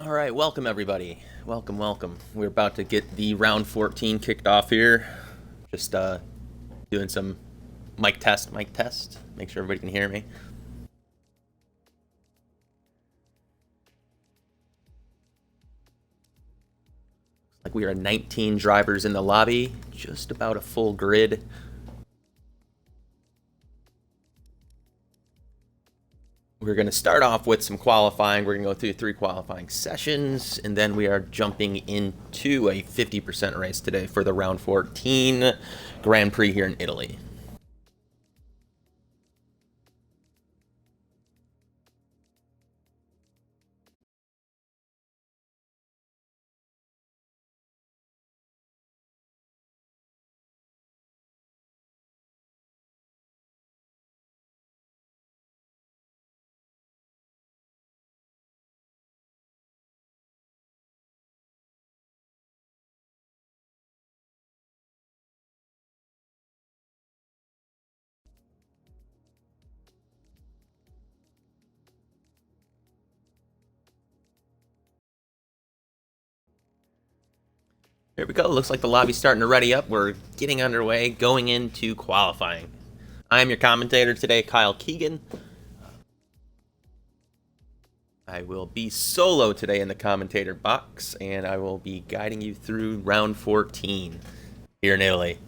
All right, welcome everybody. Welcome, welcome. We're about to get the round 14 kicked off here. Just doing some mic test, Make sure everybody can hear me. Like we are 19 drivers in the lobby, just about a full grid. We're going to start off with some qualifying. We're going to go through 3 qualifying sessions, and then we are jumping into a 50% race today for the round 14 Grand Prix here in Italy. Here we go. Looks like the lobby's starting to ready up. We're getting underway, going into qualifying. I am your commentator today, Kyle Keegan. I will be solo today in the commentator box, and I will be guiding you through round 14 here in Italy.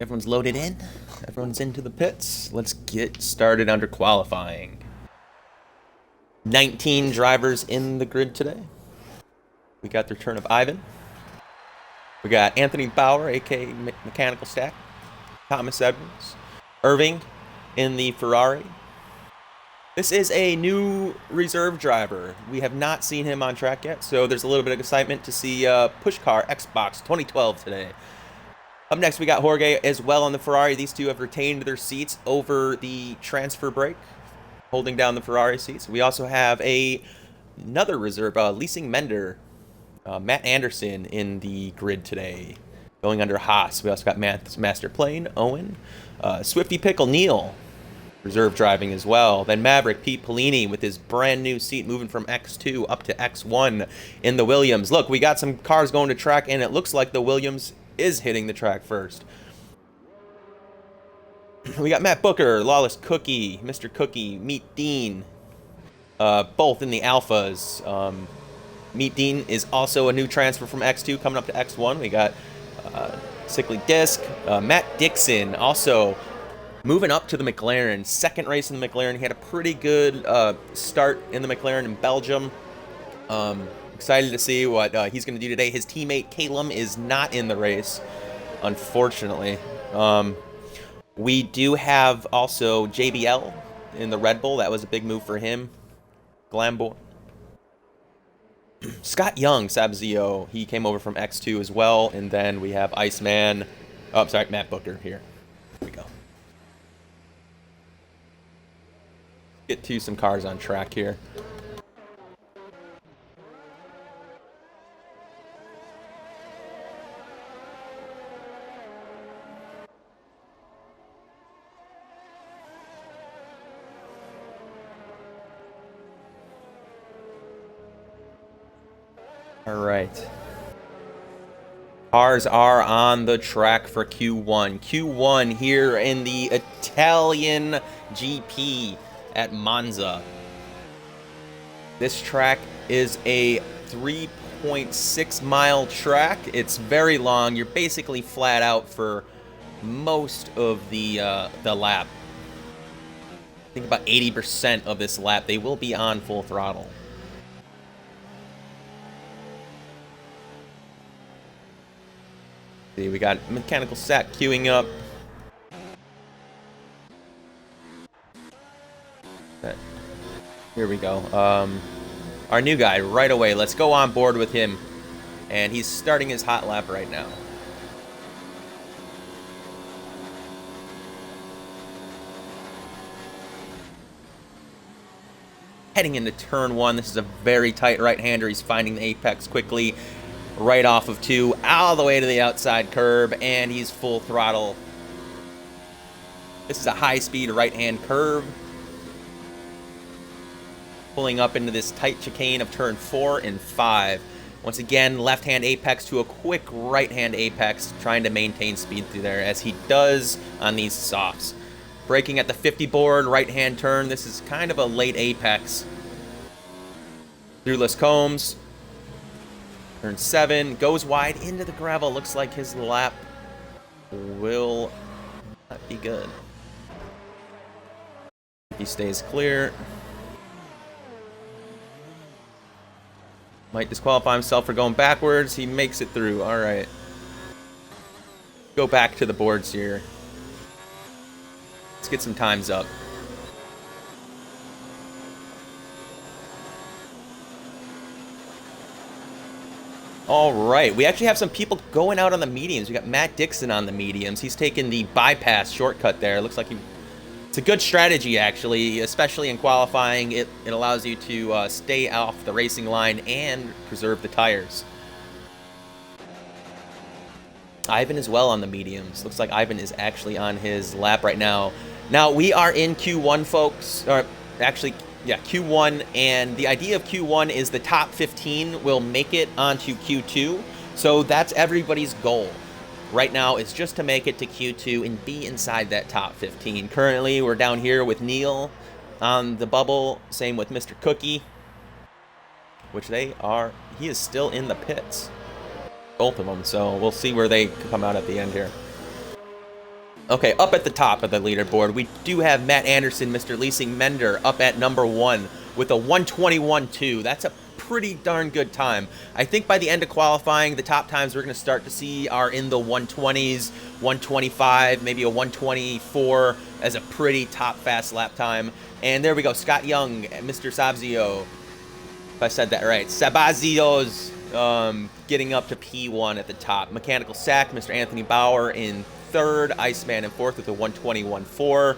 Everyone's loaded in. Everyone's into the pits. Let's get started under qualifying. 19 drivers in the grid today. We got the return of Ivan. We got Anthony Bauer, aka Mechanical Stack. Thomas Edwards. Irving in the Ferrari. This is a new reserve driver. We have not seen him on track yet, so there's a little bit of excitement to see Pushcar Xbox 2012 today. Up next, we got Jorge as well on the Ferrari. These two have retained their seats over the transfer break, holding down the Ferrari seats. We also have another reserve, leasing Mender, Matt Anderson in the grid today, going under Haas. We also got Master Plane, Owen, Swifty Pickle, Neil, reserve driving as well. Then Maverick, Pete Polini with his brand new seat moving from X2 up to X1 in the Williams. Look, we got some cars going to track, and it looks like the Williams is hitting the track first. We got Matt Booker, Lawless Cookie, Mr. Cookie, Meet Dean, both in the Alphas. Meet Dean is also a new transfer from X2 coming up to X1. We got Sickly Disc, Matt Dixon also moving up to the McLaren. Second race in the McLaren. He had a pretty good start in the McLaren in Belgium. Excited to see what he's going to do today. His teammate Calum is not in the race, unfortunately. We do have also JBL in the Red Bull. That was a big move for him. Glamboy. Scott Young, Sabzio, he came over from X2 as well. And then we have Iceman. Oh, sorry, Matt Booker here. Here we go. Get to some cars on track here. All right. Cars are on the track for Q1. Q1 here in the Italian GP at Monza. This track is a 3.6-mile track. It's very long. You're basically flat out for most of the lap. I think about 80% of this lap, they will be on full throttle. See, we got mechanical stack queuing up. Here we go. Our new guy right away. Let's go on board with him. And he's starting his hot lap right now. Heading into turn 1. This is a very tight right-hander. He's finding the apex quickly. Right off of 2. All the way to the outside curb. And he's full throttle. This is a high-speed right-hand curve. Pulling up into this tight chicane of turn 4 and 5. Once again, left-hand apex to a quick right-hand apex, trying to maintain speed through there, as he does on these softs. Braking at the 50 board, right-hand turn. This is kind of a late apex. Through Les Combs. Turn 7, goes wide into the gravel. Looks like his lap will not be good. He stays clear. Might disqualify himself for going backwards. He makes it through. All right. Go back to the boards here. Let's get some times up. All right. We actually have some people going out on the mediums. We got Matt Dixon on the mediums. He's taking the bypass shortcut there. Looks like it's a good strategy, actually, especially in qualifying. It allows you to stay off the racing line and preserve the tires. Ivan as well on the mediums. Looks like Ivan is actually on his lap right now. Now, we are in Q1, folks. Or actually, yeah, Q1. And the idea of Q1 is the top 15 will make it onto Q2. So that's everybody's goal. Right now, it's just to make it to Q2 and be inside that top 15. Currently, we're down here with Neil on the bubble. Same with Mr. Cookie, which he is still in the pits. Both of them, so we'll see where they come out at the end here. Okay, up at the top of the leaderboard, we do have Matt Anderson, Mr. Leasing Mender, up at number 1 with a 1:21.2. That's a pretty darn good time. I think by the end of qualifying, the top times we're going to start to see are in the 120s, 125, maybe a 124 as a pretty top fast lap time. And there we go, Scott Young, Mr. Sabzio, if I said that right. Sabazio's getting up to P1 at the top. Mechanical Sack, Mr. Anthony Bauer in 3rd, Iceman in 4th with a 121.4.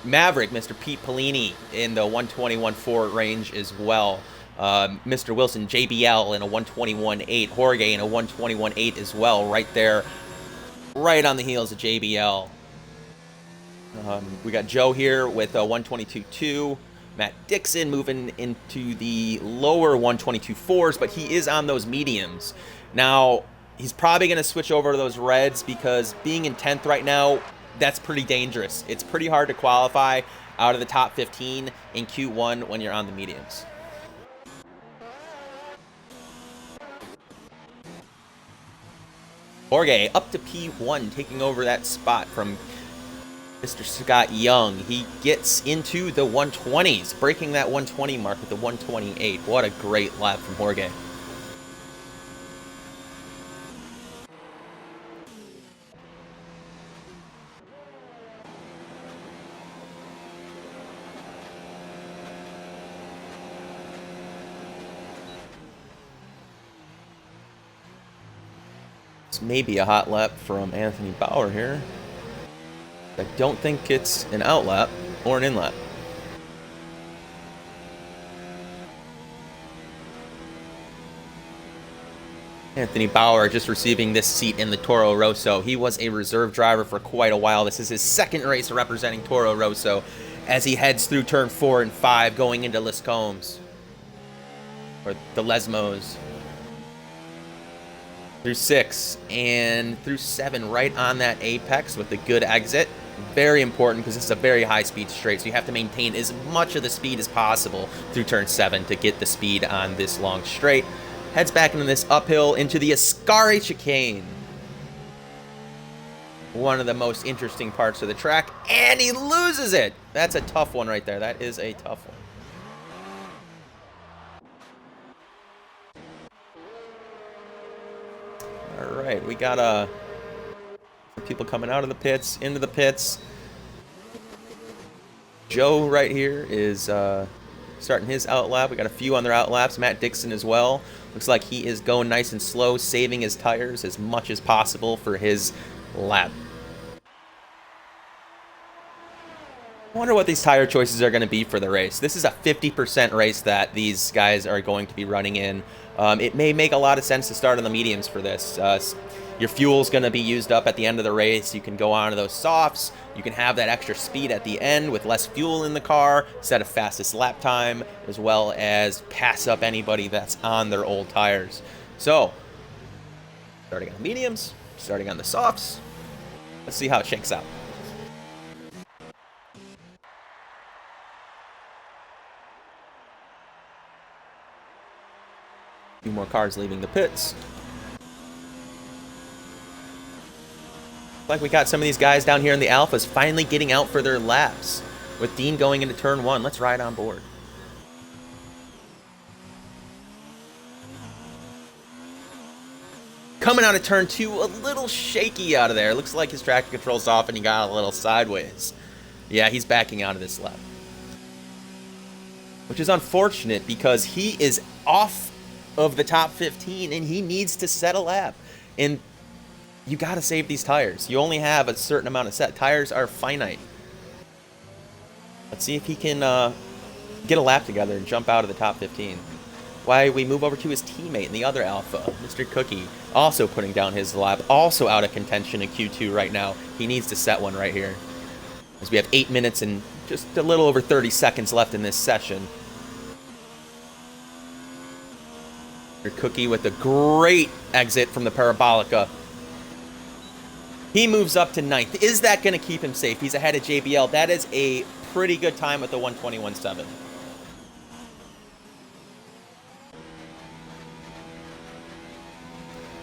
Maverick, Mr. Pete Pellini in the 121.4 range as well. Mr. Wilson, JBL in a 121.8. Jorge in a 121.8 as well, right there, right on the heels of JBL. We got Joe here with a 122.2. Matt Dixon moving into the lower 122.4s, but he is on those mediums. Now, he's probably going to switch over to those reds because being in 10th right now, that's pretty dangerous. It's pretty hard to qualify out of the top 15 in Q1 when you're on the mediums. Jorge up to P1, taking over that spot from Mr. Scott Young. He gets into the 120s, breaking that 120 mark with the 128. What a great lap from Jorge. It's maybe a hot lap from Anthony Bauer here. I don't think it's an out lap or an in lap. Anthony Bauer just receiving this seat in the Toro Rosso. He was a reserve driver for quite a while. This is his 2nd race representing Toro Rosso as he heads through turn 4 and 5 going into Les Combs. Or the Lesmos. Through 6 and through 7 right on that apex with a good exit. Very important because this is a very high-speed straight, so you have to maintain as much of the speed as possible through turn 7 to get the speed on this long straight. Heads back into this uphill into the Ascari chicane. One of the most interesting parts of the track, and he loses it. That's a tough one right there. That is a tough one. All right, we got people coming out of the pits, into the pits. Joe right here is starting his out lap. We got a few on their out laps. Matt Dixon as well. Looks like he is going nice and slow, saving his tires as much as possible for his lap. I wonder what these tire choices are going to be for the race. This is a 50% race that these guys are going to be running in. It may make a lot of sense to start on the mediums for this. Your fuel's going to be used up at the end of the race. You can go on to those softs. You can have that extra speed at the end with less fuel in the car, set a fastest lap time, as well as pass up anybody that's on their old tires. So, starting on the mediums, starting on the softs. Let's see how it shakes out. A few more cars leaving the pits. Like we got some of these guys down here in the Alphas finally getting out for their laps. With Dean going into turn 1, let's ride on board. Coming out of turn 2, a little shaky out of there. Looks like his traction control's off and he got a little sideways. Yeah, he's backing out of this lap. Which is unfortunate because he is off of the top 15 and he needs to set a lap. And you got to save these tires. You only have a certain amount of set. Tires are finite. Let's see if he can get a lap together and jump out of the top 15. Why we move over to his teammate in the other Alpha, Mr. Cookie, also putting down his lap, also out of contention in Q2 right now. He needs to set one right here. As we have 8 minutes and just a little over 30 seconds left in this session. Mr. Cookie with a great exit from the Parabolica. He moves up to 9th. Is that going to keep him safe? He's ahead of JBL. That is a pretty good time with the 121.7.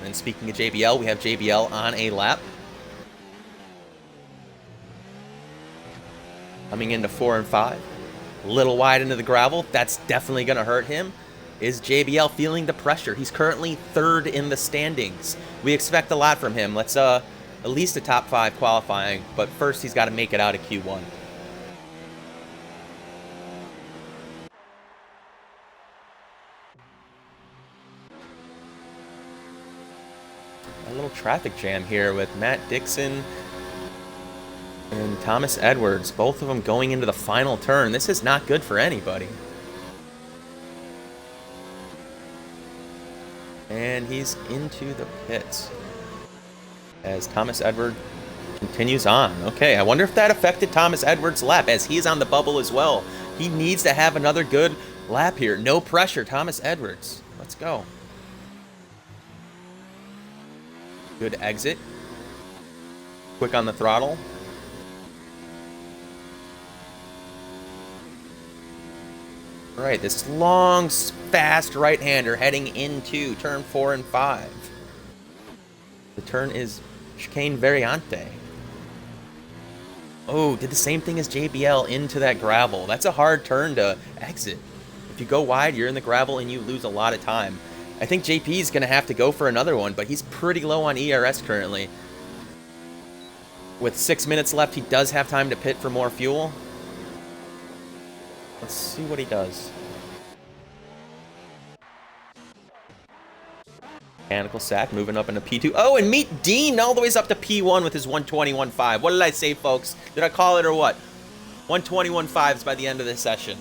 And speaking of JBL, we have JBL on a lap. Coming into 4 and 5. A little wide into the gravel. That's definitely going to hurt him. Is JBL feeling the pressure? He's currently 3rd in the standings. We expect a lot from him. Let's at least a top 5 qualifying, but first he's got to make it out of Q1. A little traffic jam here with Matt Dixon and Thomas Edwards, both of them going into the final turn. This is not good for anybody. And he's into the pits as Thomas Edwards continues on. Okay, I wonder if that affected Thomas Edwards' lap as he's on the bubble as well. He needs to have another good lap here. No pressure, Thomas Edwards. Let's go. Good exit. Quick on the throttle. All right, this long, fast right-hander heading into turn 4 and 5. The turn is Chicane Variante. Oh, did the same thing as JBL into that gravel. That's a hard turn to exit. If you go wide, you're in the gravel and you lose a lot of time. I think JP is going to have to go for another one, but he's pretty low on ERS currently. With 6 minutes left, he does have time to pit for more fuel. Let's see what he does. Mechanical sack moving up into P2. Oh, and meet Dean all the way up to P1 with his 121.5. What did I say, folks? Did I call it or what? 121.5s by the end of this session.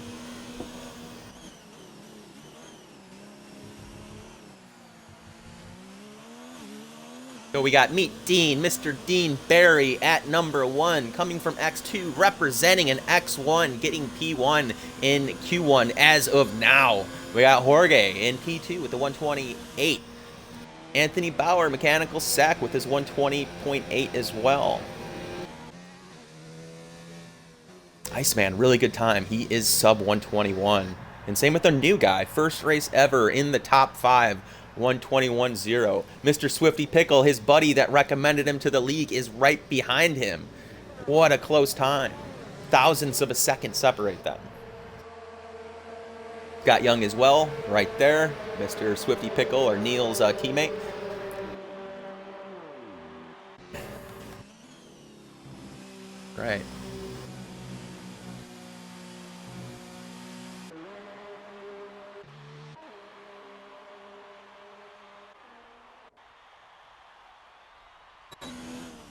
So we got Meet Dean, Mr. Dean Barry at number 1, coming from X2, representing an X1, getting P1 in Q1 as of now. We got Jorge in P2 with the 128. Anthony Bauer, mechanical sack with his 120.8 as well. Iceman, really good time. He is sub 121. And same with the new guy. First race ever in the top 5, 121.0. Mr. Swifty Pickle, his buddy that recommended him to the league, is right behind him. What a close time. Thousandths of a second separate them. Scott Young as well, right there. Mr. Swifty Pickle, or Neil's teammate. Right.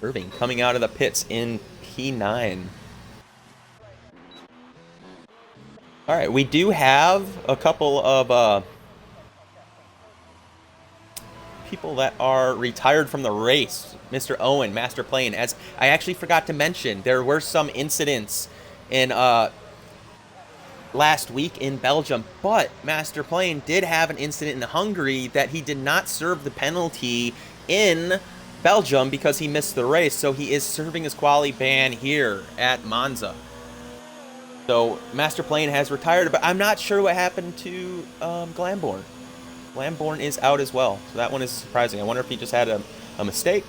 Irving coming out of the pits in P9. All right, we do have a couple of people that are retired from the race. Mr. Owen, Master Plane, as I actually forgot to mention, there were some incidents in last week in Belgium, but Master Plane did have an incident in Hungary that he did not serve the penalty in Belgium because he missed the race, so he is serving his quali ban here at Monza. So Master Plane has retired, but I'm not sure what happened to Glamborn. Glamborn is out as well, so that one is surprising. I wonder if he just had a mistake.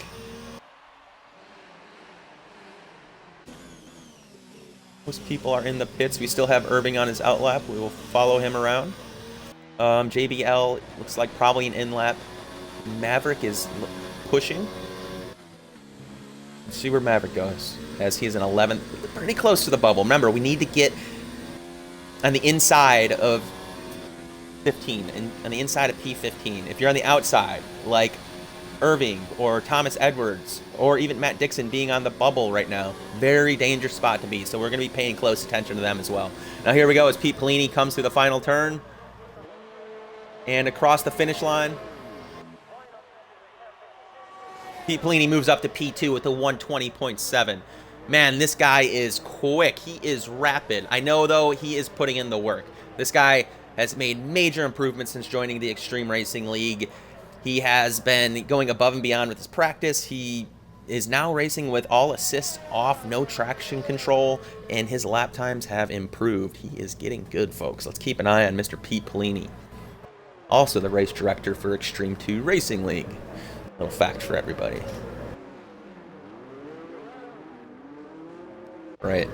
Most people are in the pits. We still have Irving on his outlap. We will follow him around. JBL looks like probably an in-lap. Maverick is pushing. Let's see where Maverick goes, as he's in 11th, pretty close to the bubble. Remember, we need to get on the inside of 15, and on the inside of P15. If you're on the outside, like Irving or Thomas Edwards or even Matt Dixon being on the bubble right now, very dangerous spot to be. So we're going to be paying close attention to them as well. Now here we go as Pete Pellini comes through the final turn and across the finish line. Pete Pellini moves up to P2 with a 120.7. Man, this guy is quick. He is rapid. I know, though, he is putting in the work. This guy has made major improvements since joining the Extreme Racing League. He has been going above and beyond with his practice. He is now racing with all assists off, no traction control, and his lap times have improved. He is getting good, folks. Let's keep an eye on Mr. Pete Pellini. Also the race director for Extreme 2 Racing League. Little fact for everybody. Right.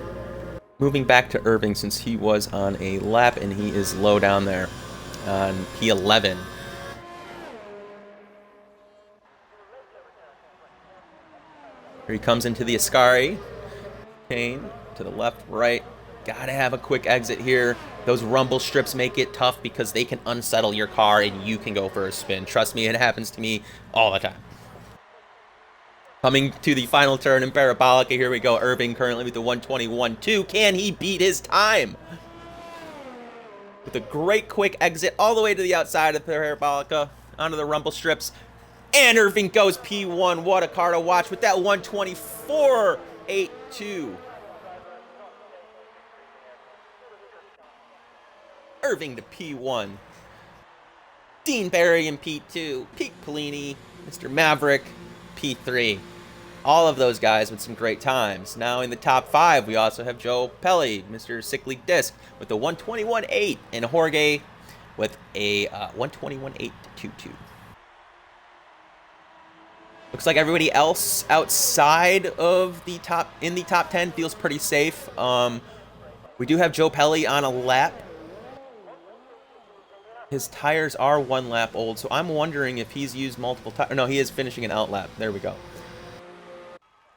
Moving back to Irving, since he was on a lap and he is low down there on P11. Here he comes into the Ascari. Kane to the left, right. Gotta have a quick exit here. Those rumble strips make it tough because they can unsettle your car and you can go for a spin. Trust me, it happens to me all the time. Coming to the final turn in Parabolica, here we go. Irving currently with the 121.2. Can he beat his time? With a great quick exit all the way to the outside of Parabolica, onto the rumble strips. And Irving goes P1. What a car to watch with that 124.82. Irving to P1. Dean Barry in P2. Pete Pellini, Mr. Maverick, P3. All of those guys with some great times. Now in the top 5, we also have Joe Pelli, Mr. Sickly Disc, with the 121.8, and Jorge with a 121.822. Looks like everybody else outside of the top 10 feels pretty safe. We do have Joe Pelli on a lap. His tires are 1 lap old, so I'm wondering if he's used multiple tires. No, he is finishing an out lap. There we go.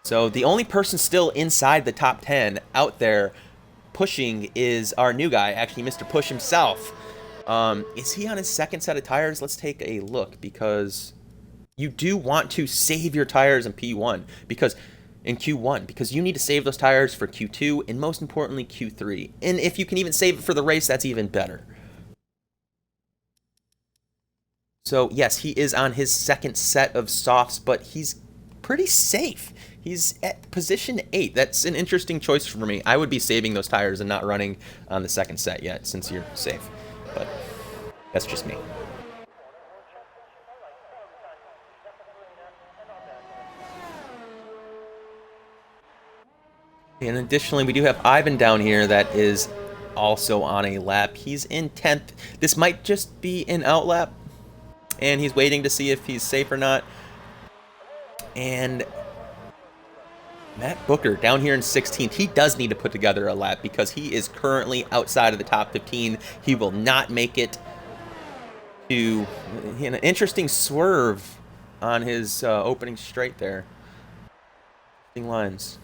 So the only person still inside the top 10 out there pushing is our new guy, actually Mr. Push himself. Is he on his second set of tires? Let's take a look, because you do want to save your tires in P1, because in Q1, because you need to save those tires for Q2 and most importantly Q3. And if you can even save it for the race, that's even better. So yes, he is on his second set of softs, but he's pretty safe. He's at position 8. That's an interesting choice for me. I would be saving those tires and not running on the second set yet, since you're safe. But that's just me. And additionally, we do have Ivan down here that is also on a lap. He's in 10th. This might just be an out lap, and he's waiting to see if he's safe or not. And Matt Booker down here in 16th. He does need to put together a lap because he is currently outside of the top 15. He will not make it to an interesting swerve on his opening straight there. Interesting lines.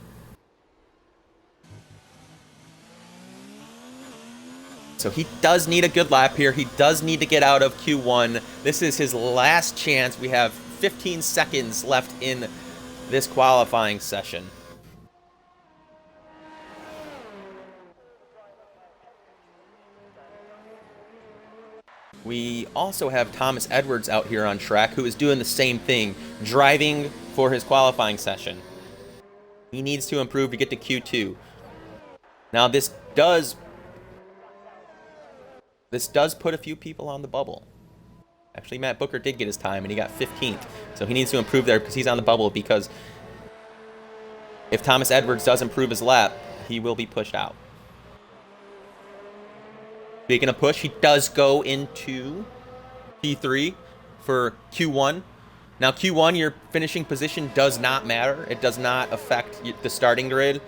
So he does need a good lap here. He does need to get out of Q1. This is his last chance. We have 15 seconds left in this qualifying session. We also have Thomas Edwards out here on track, who is doing the same thing, driving for his qualifying session. He needs to improve to get to Q2. Now this does put a few people on the bubble. Actually, Matt Booker did get his time, and he got 15th. So he needs to improve there because he's on the bubble, because if Thomas Edwards does improve his lap, he will be pushed out. Speaking of push, he does go into P3 for Q1. Now, Q1, your finishing position does not matter. It does not affect the starting grid.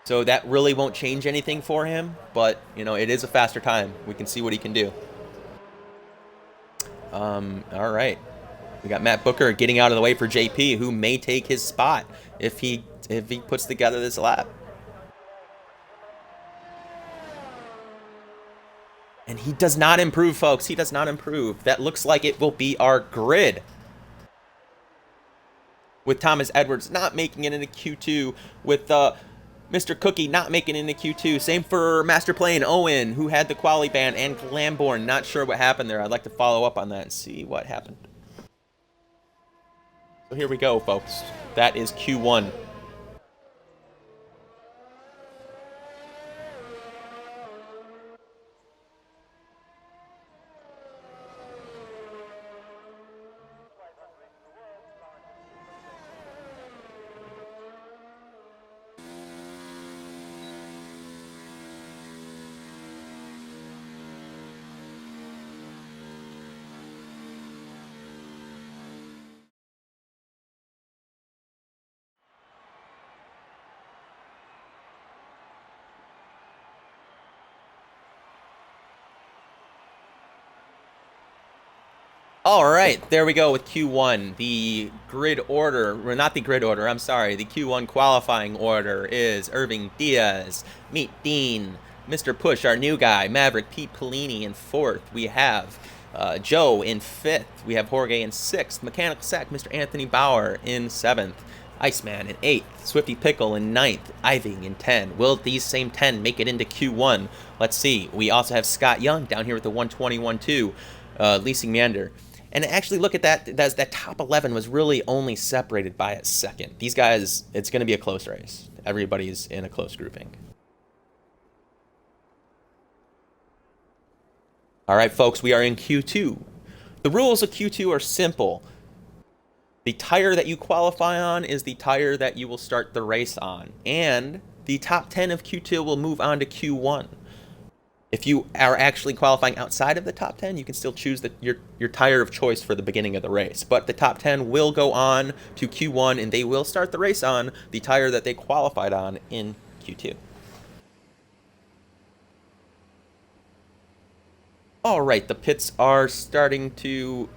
So that really won't change anything for him. But, you know, it is a faster time. We can see what he can do. All right. We got Matt Booker getting out of the way for JP, who may take his spot if he puts together this lap. And he does not improve, folks. He does not improve. That looks like it will be our grid, with Thomas Edwards not making it into Q2, with Mr. Cookie not making it into Q2. Same for Master Plane Owen, who had the quali ban, and Glamborn. Not sure what happened there. I'd like to follow up on that and see what happened. So here we go, folks. That is Q1. All right, there we go with Q1. The grid order, or not the grid order, I'm sorry. The Q1 qualifying order is Irving Diaz, Meet Dean, Mr. Push, our new guy, Maverick, Pete Pellini in 4th. We have Joe in 5th. We have Jorge in 6th. Mechanical Sack, Mr. Anthony Bauer in 7th. Iceman in 8th. Swifty Pickle in 9th. Iving in 10. Will these same 10 make it into Q1? Let's see. We also have Scott Young down here with the 121-2. Leasing Meander. And actually, look at that. That top 11 was really only separated by a second. These guys, it's going to be a close race. Everybody's in a close grouping. All right, folks, we are in Q2. The rules of Q2 are simple. The tire that you qualify on is the tire that you will start the race on. And the top 10 of Q2 will move on to Q1. If you are actually qualifying outside of the top 10, you can still choose your tire of choice for the beginning of the race. But the top 10 will go on to Q1, and they will start the race on the tire that they qualified on in Q2. All right, the pits are starting to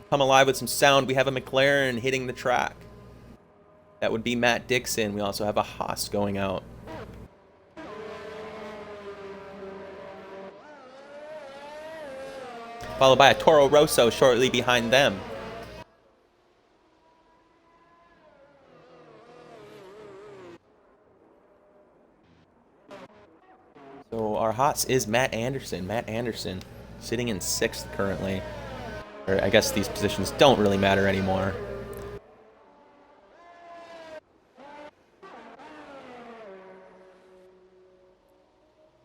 come alive with some sound. We have a McLaren hitting the track. That would be Matt Dixon. We also have a Haas going out. Followed by a Toro Rosso shortly behind them. So our Haas is Matt Anderson. Matt Anderson sitting in 6th currently. Or I guess these positions don't really matter anymore.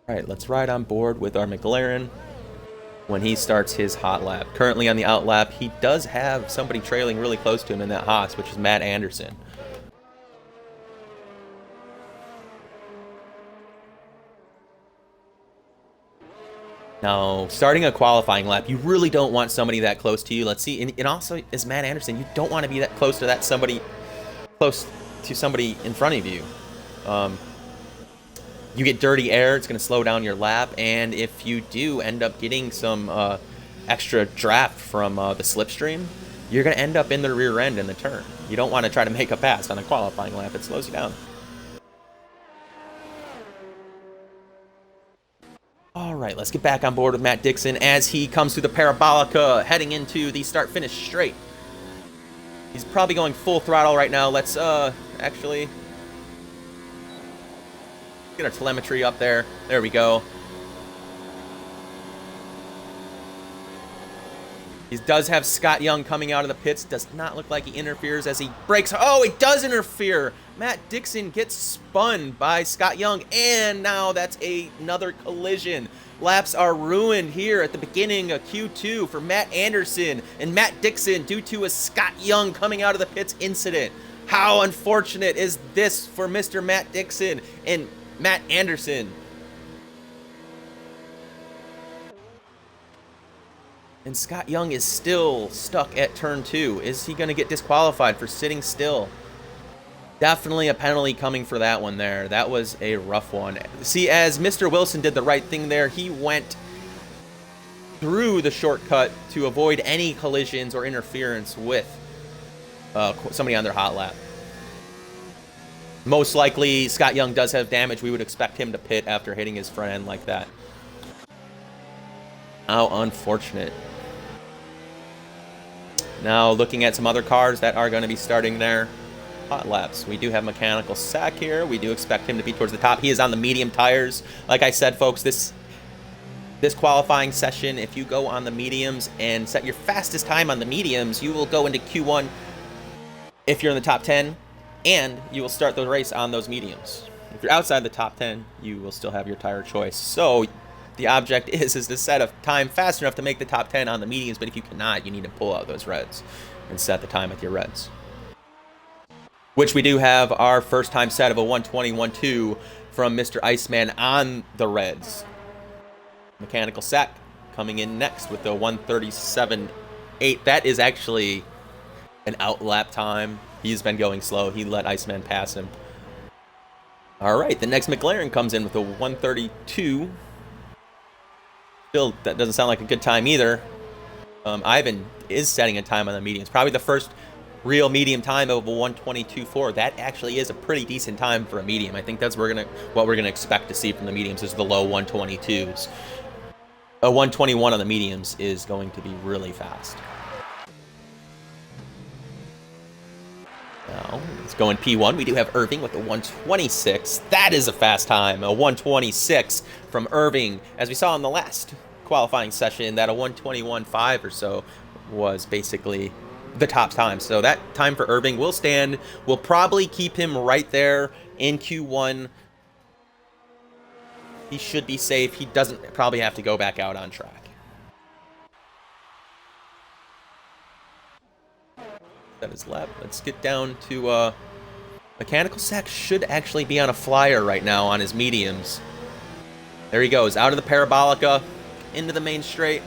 All right, let's ride on board with our McLaren when he starts his hot lap. Currently on the out lap, he does have somebody trailing really close to him in that Haas, which is Matt Anderson. Now, starting a qualifying lap, you really don't want somebody that close to you. Let's see, and also as Matt Anderson, you don't want to be that close to close to somebody in front of you. You get dirty air, it's going to slow down your lap, and if you do end up getting some extra draft from the slipstream, you're going to end up in the rear end in the turn. You don't want to try to make a pass on a qualifying lap. It slows you down. All right, let's get back on board with Matt Dixon as he comes through the Parabolica, heading into the start-finish straight. He's probably going full throttle right now. Let's actually get our telemetry up there. There we go. He does have Scott Young coming out of the pits. Does not look like he interferes as he brakes. Oh, he does interfere. Matt Dixon gets spun by Scott Young, and now that's another collision. Laps are ruined here at the beginning of Q2 for Matt Anderson and Matt Dixon due to a Scott Young coming out of the pits incident. How unfortunate is this for Mr. Matt Dixon and Matt Anderson? And Scott Young is still stuck at turn 2. Is he going to get disqualified for sitting still? Definitely a penalty coming for that one there. That was a rough one. See, as Mr. Wilson did the right thing there, he went through the shortcut to avoid any collisions or interference with somebody on their hot lap. Most likely, Scott Young does have damage. We would expect him to pit after hitting his front end like that. How unfortunate. Now, looking at some other cars that are going to be starting their hot laps. We do have Mechanical Sack here. We do expect him to be towards the top. He is on the medium tires. Like I said, folks, this qualifying session, if you go on the mediums and set your fastest time on the mediums, you will go into Q1 if you're in the top 10, and you will start the race on those mediums. If you're outside the top 10, you will still have your tire choice. So the object is to set a time fast enough to make the top 10 on the mediums, but if you cannot, you need to pull out those reds and set the time with your reds. Which we do have our first time set of a 120.12 from Mr. Iceman on the reds. Mechanical Sack coming in next with the 137.8. That is actually an out lap time. He's been going slow. He let Iceman pass him. All right, the next McLaren comes in with a 132. Still, that doesn't sound like a good time either. Ivan is setting a time on the mediums. Probably the first real medium time of a 122.4. That actually is a pretty decent time for a medium. I think that's what we're gonna expect to see from the mediums is the low 122s. A 121 on the mediums is going to be really fast. Now, let's go in P1. We do have Irving with a 126. That is a fast time. A 126 from Irving. As we saw in the last qualifying session, that a 121.5 or so was basically the top time. So that time for Irving will stand. We'll probably keep him right there in Q1. He should be safe. He doesn't probably have to go back out on track. That is lap. Let's get down to Mechanical Sack should actually be on a flyer right now on his mediums. There he goes, out of the Parabolica, into the main straight.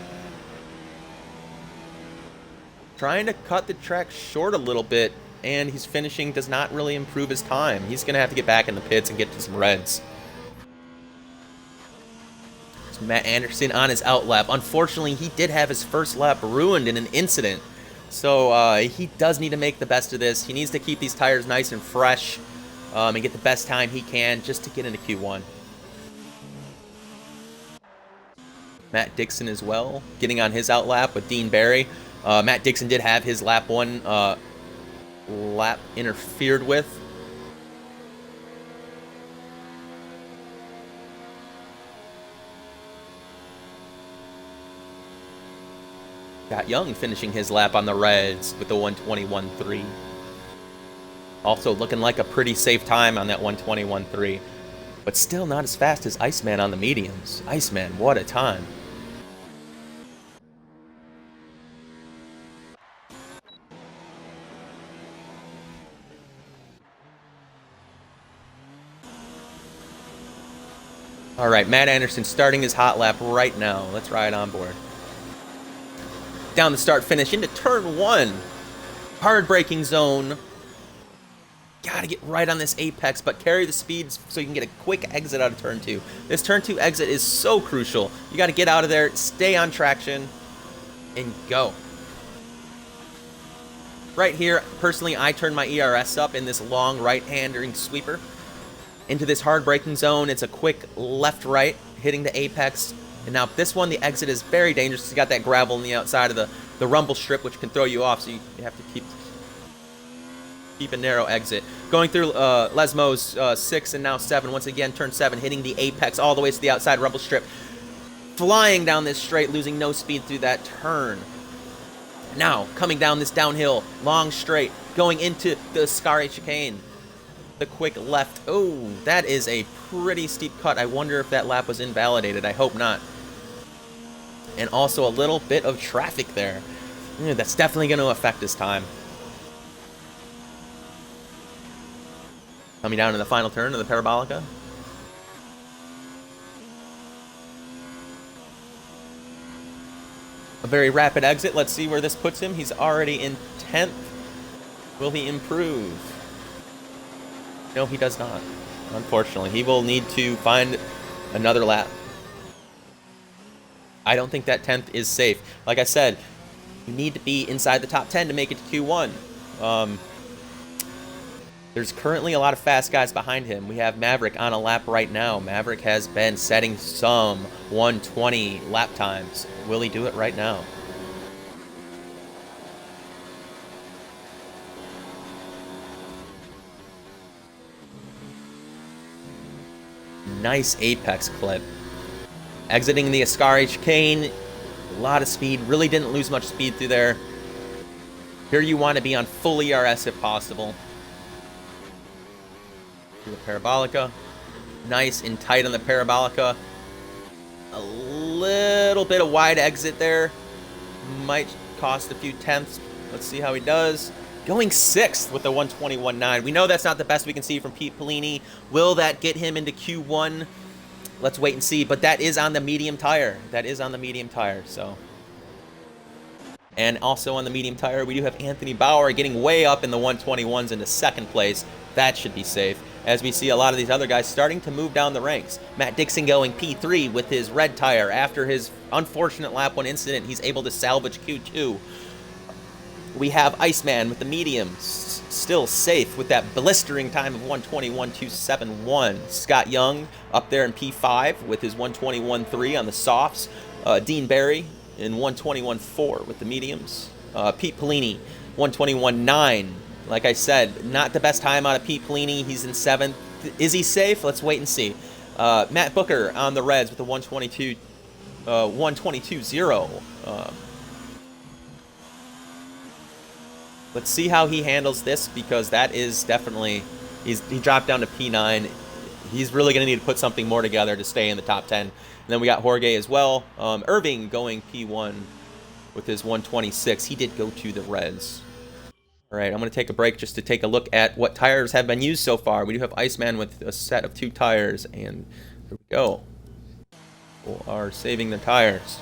Trying to cut the track short a little bit, and his finishing does not really improve his time. He's going to have to get back in the pits and get to some reds. So Matt Anderson on his out lap. Unfortunately, he did have his first lap ruined in an incident. So he does need to make the best of this. He needs to keep these tires nice and fresh and get the best time he can just to get into Q1. Matt Dixon as well, getting on his out lap with Dean Barry. Matt Dixon did have his lap 1 lap interfered with. Got Young finishing his lap on the reds with the 121.3. Also looking like a pretty safe time on that 121.3. But still not as fast as Iceman on the mediums. Iceman, what a time. All right, Matt Anderson starting his hot lap right now. Let's ride on board. Down the start finish into turn 1. Hard braking zone. Gotta get right on this apex, but carry the speeds so you can get a quick exit out of turn 2. This turn 2 exit is so crucial. You gotta get out of there, stay on traction, and go. Right here, personally, I turned my ERS up in this long right-handering sweeper. Into this hard braking zone, it's a quick left-right, hitting the apex. And now this one, the exit is very dangerous. You got that gravel on the outside of the rumble strip, which can throw you off, so you have to keep a narrow exit. Going through Lesmo's 6 and now 7. Once again, turn 7, hitting the apex all the way to the outside rumble strip. Flying down this straight, losing no speed through that turn. Now, coming down this downhill, long straight, going into the Ascari chicane. The quick left. Oh, that is a pretty steep cut. I wonder if that lap was invalidated. I hope not. And also a little bit of traffic there. That's definitely going to affect his time. Coming down to the final turn of the Parabolica. A very rapid exit. Let's see where this puts him. He's already in 10th. Will he improve? No, he does not. Unfortunately, he will need to find another lap. I don't think that 10th is safe. Like I said, you need to be inside the top 10 to make it to Q1. There's currently a lot of fast guys behind him. We have Maverick on a lap right now. Maverick has been setting some 120 lap times. Will he do it right now? Nice apex clip. Exiting the Ascari chicane. A lot of speed. Really didn't lose much speed through there. Here you want to be on full ERS if possible. The Parabolica. Nice and tight on the Parabolica. A little bit of wide exit there. Might cost a few tenths. Let's see how he does. Going 6th with the 121.9. We know that's not the best we can see from Pete Polini. Will that get him into Q1? Let's wait and see. But that is on the medium tire. That is on the medium tire, so. And also on the medium tire, we do have Anthony Bauer getting way up in the 121s into 2nd place. That should be safe. As we see a lot of these other guys starting to move down the ranks. Matt Dixon going P3 with his red tire. After his unfortunate lap 1 incident, he's able to salvage Q2. We have Iceman with the mediums, still safe with that blistering time of 121.271. Scott Young up there in P5 with his 121.3 on the softs. Dean Barry in 121.4 with the mediums. Pete Polini, 121.9. Like I said, not the best time out of Pete Polini. He's in 7th. Is he safe? Let's wait and see. Matt Booker on the Reds with the 122.0. Let's see how he handles this, because that is definitely, he dropped down to P9. He's really going to need to put something more together to stay in the top 10. And then we got Jorge as well. Irving going P1 with his 126. He did go to the Reds. All right, I'm going to take a break just to take a look at what tires have been used so far. We do have Iceman with a set of 2 tires, and here we go. People are saving their tires.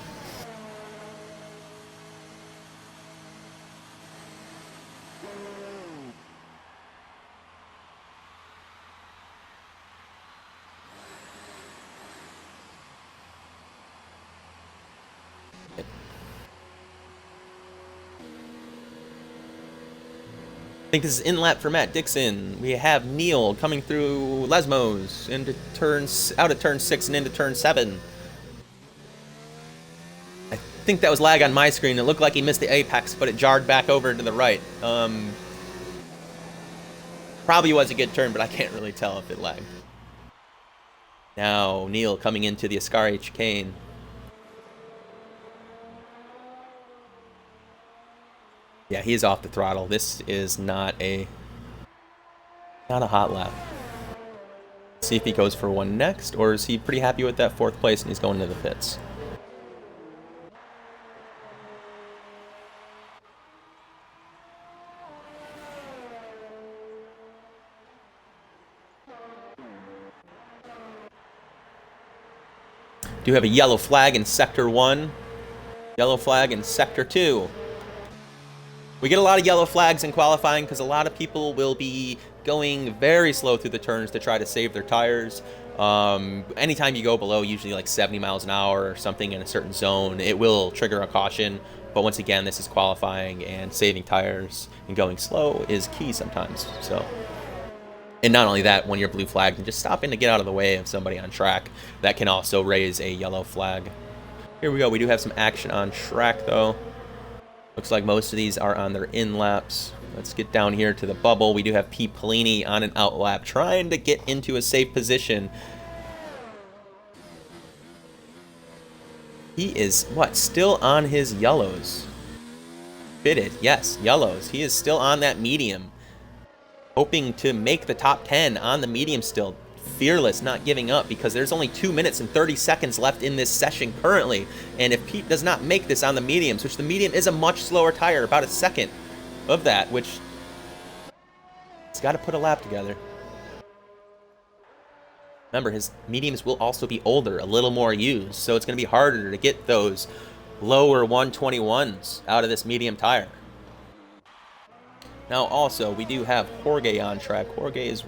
I think this is in lap for Matt Dixon. We have Neil coming through Lesmos into out of turn 6 and into turn 7. I think that was lag on my screen. It looked like he missed the apex, but it jarred back over to the right. Probably was a good turn, but I can't really tell if it lagged. Now Neil coming into the Ascari chicane. Yeah, he is off the throttle. This is not a hot lap. Let's see if he goes for one next, or is he pretty happy with that 4th place and he's going to the pits? Do have a yellow flag in Sector 1. Yellow flag in Sector 2. We get a lot of yellow flags in qualifying because a lot of people will be going very slow through the turns to try to save their tires. Anytime you go below usually like 70 miles an hour or something in a certain zone, it will trigger a caution. But once again, this is qualifying, and saving tires and going slow is key sometimes. So, and not only that, when you're blue flagged and just stopping to get out of the way of somebody on track, that can also raise a yellow flag. Here we go. We do have some action on track though. Looks like most of these are on their in laps. Let's get down here to the bubble. We do have P. Pellini on an out lap, trying to get into a safe position. He is, what, still on his yellows? Fitted, yes, yellows. He is still on that medium, hoping to make the top 10 on the medium still. Fearless, not giving up, because there's only 2 minutes and 30 seconds left in this session currently. And if Pete does not make this on the mediums, which the medium is a much slower tire, about a second of that, which he's got to put a lap together. Remember, his mediums will also be older, a little more used, so it's going to be harder to get those lower 121s out of this medium tire. Now also, we do have Jorge on track. Jorge is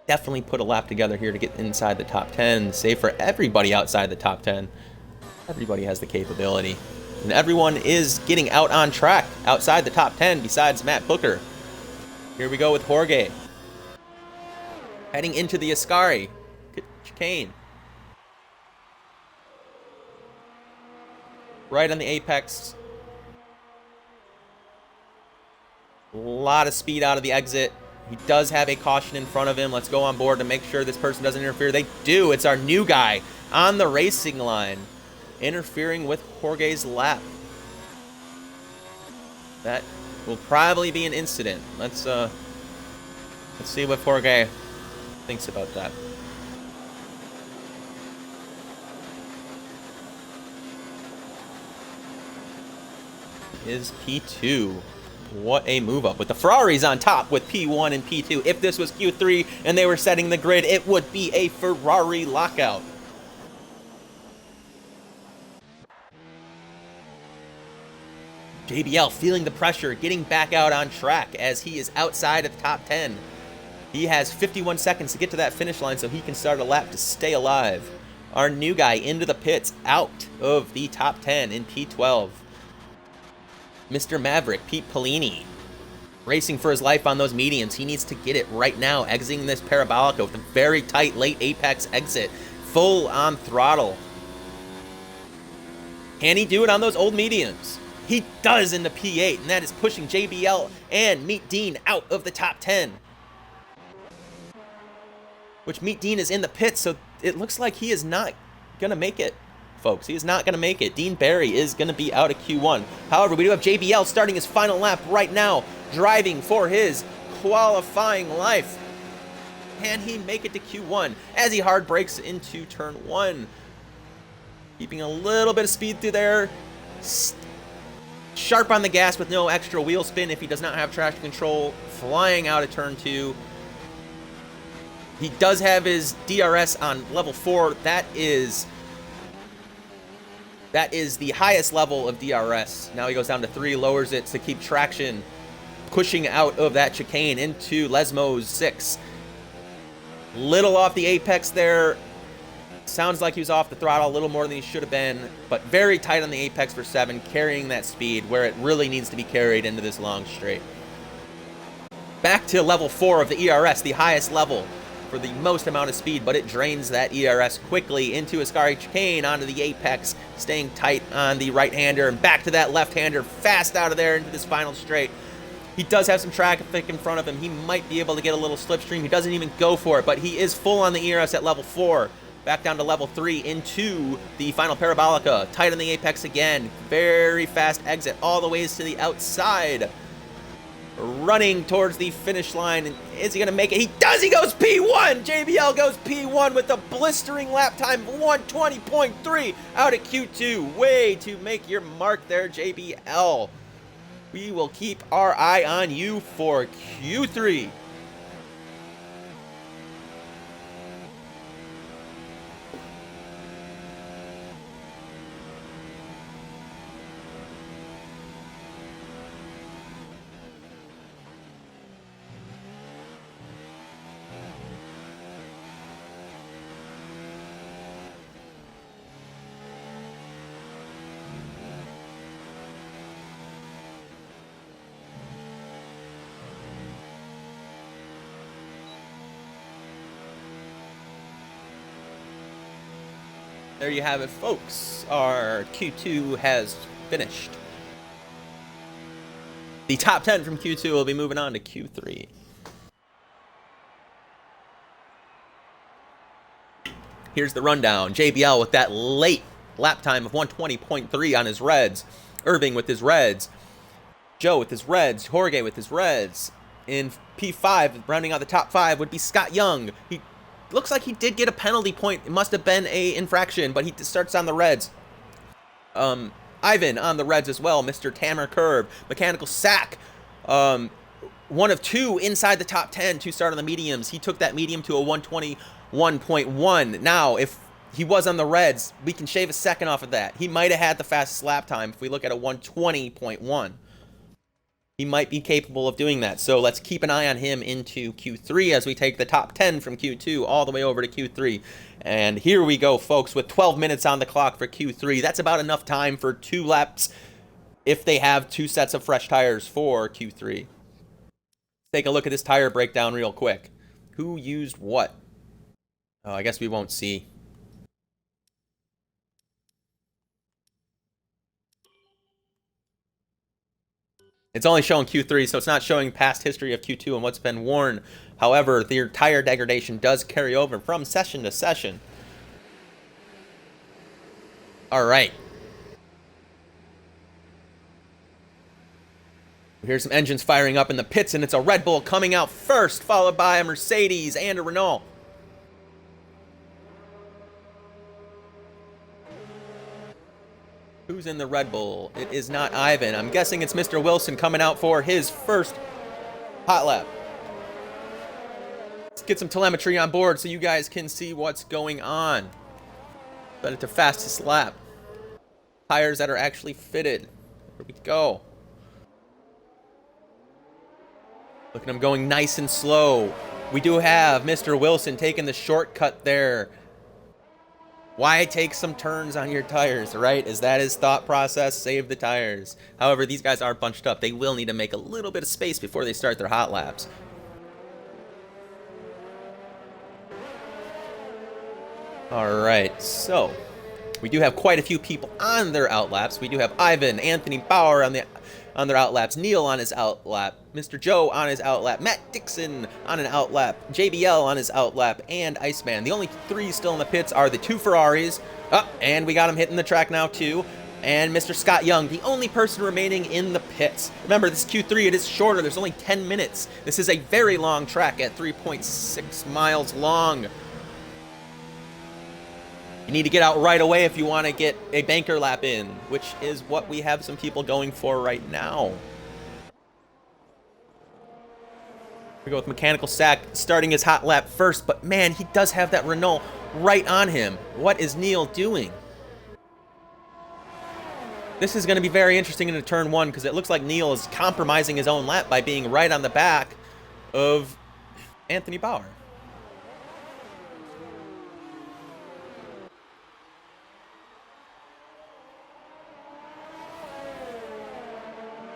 definitely put a lap together here to get inside the top 10, save for everybody outside the top 10. Everybody has the capability. And everyone is getting out on track outside the top 10 besides Matt Booker. Here we go with Jorge. Heading into the Ascari chicane. Right on the apex. A lot of speed out of the exit. He does have a caution in front of him. Let's go on board to make sure this person doesn't interfere. They do. It's our new guy on the racing line, interfering with Jorge's lap. That will probably be an incident. Let's see what Jorge thinks about that. Is P2. What a move up with the Ferraris on top with P1 and P2. If this was Q3 and they were setting the grid, it would be a Ferrari lockout. JBL feeling the pressure, getting back out on track as he is outside of the top 10. He has 51 seconds to get to that finish line so he can start a lap to stay alive. Our new guy into the pits, out of the top 10 in P12. Mr. Maverick, Pete Pellini, racing for his life on those mediums. He needs to get it right now, exiting this Parabolica with a very tight late apex exit, full on throttle. Can he do it on those old mediums? He does in the P8, and that is pushing JBL and Meet Dean out of the top 10. Which Meet Dean is in the pits, so it looks like he is not going to make it. Folks, he is not going to make it. Dean Barry is going to be out of Q1. However, we do have JBL starting his final lap right now, driving for his qualifying life. Can he make it to Q1 as he hard brakes into turn 1? Keeping a little bit of speed through there. Sharp on the gas with no extra wheel spin if he does not have traction control. Flying out of turn 2. He does have his DRS on level 4. That is the highest level of DRS. Now he goes down to 3, lowers it to keep traction, pushing out of that chicane into Lesmo's 6. Little off the apex there. Sounds like he was off the throttle a little more than he should have been, but very tight on the apex for 7, carrying that speed where it really needs to be carried into this long straight. Back to level 4 of the ERS, the highest level for the most amount of speed, but it drains that ERS quickly into Ascari chicane onto the apex, staying tight on the right-hander, and back to that left-hander, fast out of there into this final straight. He does have some traffic in front of him. He might be able to get a little slipstream. He doesn't even go for it, but he is full on the ERS at level 4. Back down to level 3 into the final Parabolica. Tight on the apex again. Very fast exit all the ways to the outside. Running towards the finish line. And is he going to make it? He does! He goes P1! JBL goes P1 with a blistering lap time. 120.3 out at Q2. Way to make your mark there, JBL. We will keep our eye on you for Q3. There you have it, folks. Our Q2 has finished. The top 10 from Q2 will be moving on to Q3. Here's the rundown. JBL with that late lap time of 120.3 on his reds. Irving with his reds. Joe with his reds. Jorge with his reds. In P5, rounding out the top 5, would be Scott Young. He looks like he did get a penalty point. It must have been a infraction, but he starts on the reds. Ivan on the reds as well. Mr. Tamer Curb. Mechanical Sack. One of two inside the top 10 to start on the mediums. He took that medium to a 121.1. Now, if he was on the reds, we can shave a second off of that. He might have had the fastest lap time if we look at a 120.1. He might be capable of doing that. So let's keep an eye on him into Q3 as we take the top 10 from Q2 all the way over to Q3. And here we go, folks, with 12 minutes on the clock for Q3. That's about enough time for 2 laps if they have 2 sets of fresh tires for Q3. Take a look at this tire breakdown real quick. Who used what? Oh, I guess we won't see. It's only showing Q3, so it's not showing past history of Q2 and what's been worn. However, the tire degradation does carry over from session to session. All right. Here's some engines firing up in the pits, and it's a Red Bull coming out first, followed by a Mercedes and a Renault. Who's in the Red Bull? It is not Ivan. I'm guessing it's Mr. Wilson coming out for his first hot lap. Let's get some telemetry on board so you guys can see what's going on. Set it to fastest lap. Tires that are actually fitted. Here we go. Look at him going nice and slow. We do have Mr. Wilson taking the shortcut there. Why take some turns on your tires, right? Is that his thought process? Save the tires. However, these guys are bunched up. They will need to make a little bit of space before they start their hot laps. All right, so we do have quite a few people on their out laps. We do have Ivan, Anthony Bauer on their out laps, Neil on his out lap, Mr. Joe on his out lap, Matt Dixon on an out lap, JBL on his out lap, and Iceman. The only 3 still in the pits are the 2 Ferraris, and we got him hitting the track now too, and Mr. Scott Young, the only person remaining in the pits. Remember, this Q3, it is shorter. There's only 10 minutes. This is a very long track at 3.6 miles long. You need to get out right away if you want to get a banker lap in, which is what we have some people going for right now. We go with Mechanical Sack starting his hot lap first, but man, he does have that Renault right on him. What is Neil doing? This is going to be very interesting into turn 1 because it looks like Neil is compromising his own lap by being right on the back of Anthony Bauer.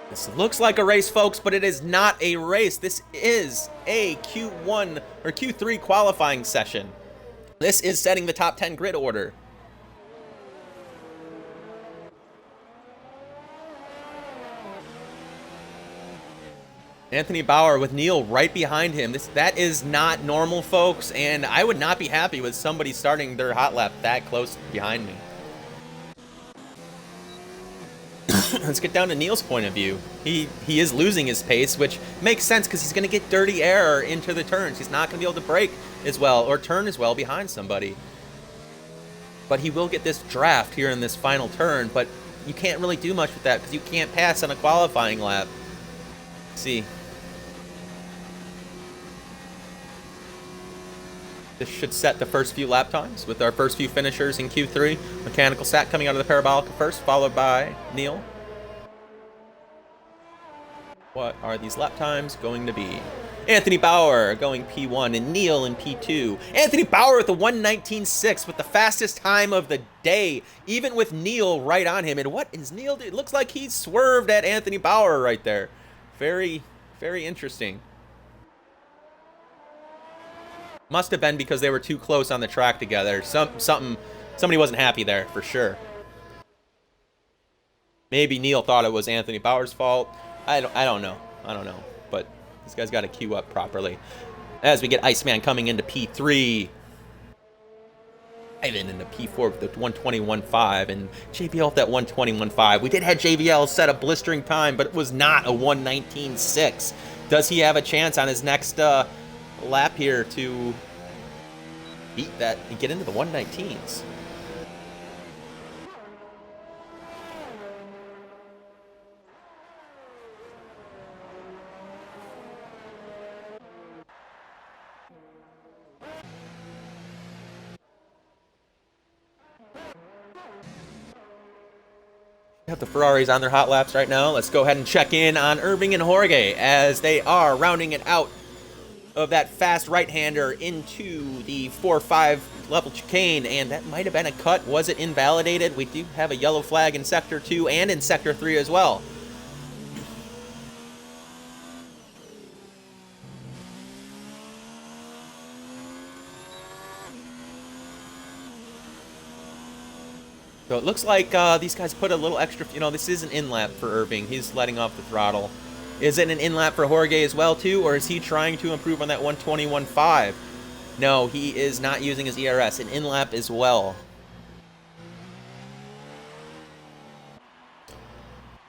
This looks like a race, folks, but it is not a race. This is a Q1 or Q3 qualifying session. This is setting the top 10 grid order. Anthony Bauer with Neil right behind him. That is not normal, folks, and I would not be happy with somebody starting their hot lap that close behind me. Let's get down to Neil's point of view. He is losing his pace, which makes sense because he's going to get dirty air into the turns. He's not going to be able to brake as well or turn as well behind somebody. But he will get this draft here in this final turn, but you can't really do much with that because you can't pass on a qualifying lap. Let's see. This should set the first few lap times with our first few finishers in Q3. Mechanical Sack coming out of the Parabolica first, followed by Neil. What are these lap times going to be? Anthony Bauer going P1 and Neil in P2. Anthony Bauer with the 1:19.6 with the fastest time of the day, even with Neil right on him. And what is Neil doing? It looks like he swerved at Anthony Bauer right there. Very, very interesting. Must have been because they were too close on the track together. Something Somebody wasn't happy there, for sure. Maybe Neil thought it was Anthony Bauer's fault. I don't know. I don't know. But this guy's got to queue up properly. As we get Iceman coming into P3. Ivan into P4 with the 121.5, and JBL with that 121.5. We did have JBL set a blistering time, but it was not a 119.6. Does he have a chance on his next lap here to beat that and get into the 119s? Have the Ferraris on their hot laps right now. Let's go ahead and check in on Irving and Jorge as they are rounding it out of that fast right-hander into the 4-5 level chicane, and that might have been a cut. Was it invalidated? We do have a yellow flag in Sector 2 and in Sector 3 as well. So it looks like these guys put a little extra, this is an in-lap for Irving. He's letting off the throttle. Is it an in-lap for Jorge as well, too, or is he trying to improve on that 121.5? No, he is not using his ERS. An in-lap as well.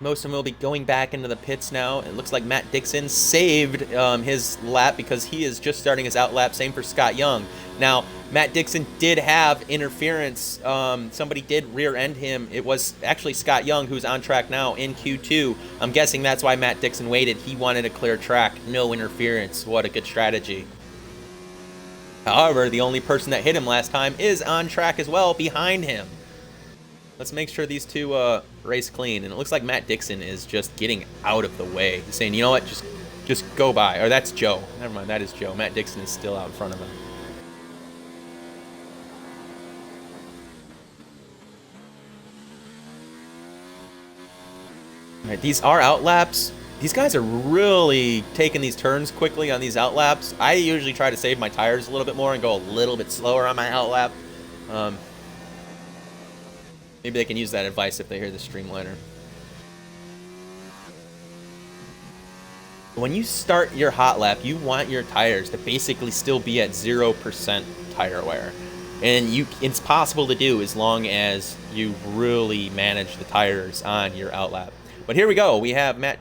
Most of them will be going back into the pits now. It looks like Matt Dixon saved his lap because he is just starting his out lap. Same for Scott Young. Now, Matt Dixon did have interference. Somebody did rear-end him. It was actually Scott Young who's on track now in Q2. I'm guessing that's why Matt Dixon waited. He wanted a clear track, no interference. What a good strategy. However, the only person that hit him last time is on track as well behind him. Let's make sure these two race clean. And it looks like Matt Dixon is just getting out of the way. He's saying, you know what, just go by. Or that's Joe. Never mind, that is Joe. Matt Dixon is still out in front of him. All right, these are out laps. These guys are really taking these turns quickly on these out laps. I usually try to save my tires a little bit more and go a little bit slower on my out lap. Maybe they can use that advice if they hear the stream later. When you start your hot lap, you want your tires to basically still be at 0% tire wear. And it's possible to do as long as you really manage the tires on your out lap. But here we go. We have Matt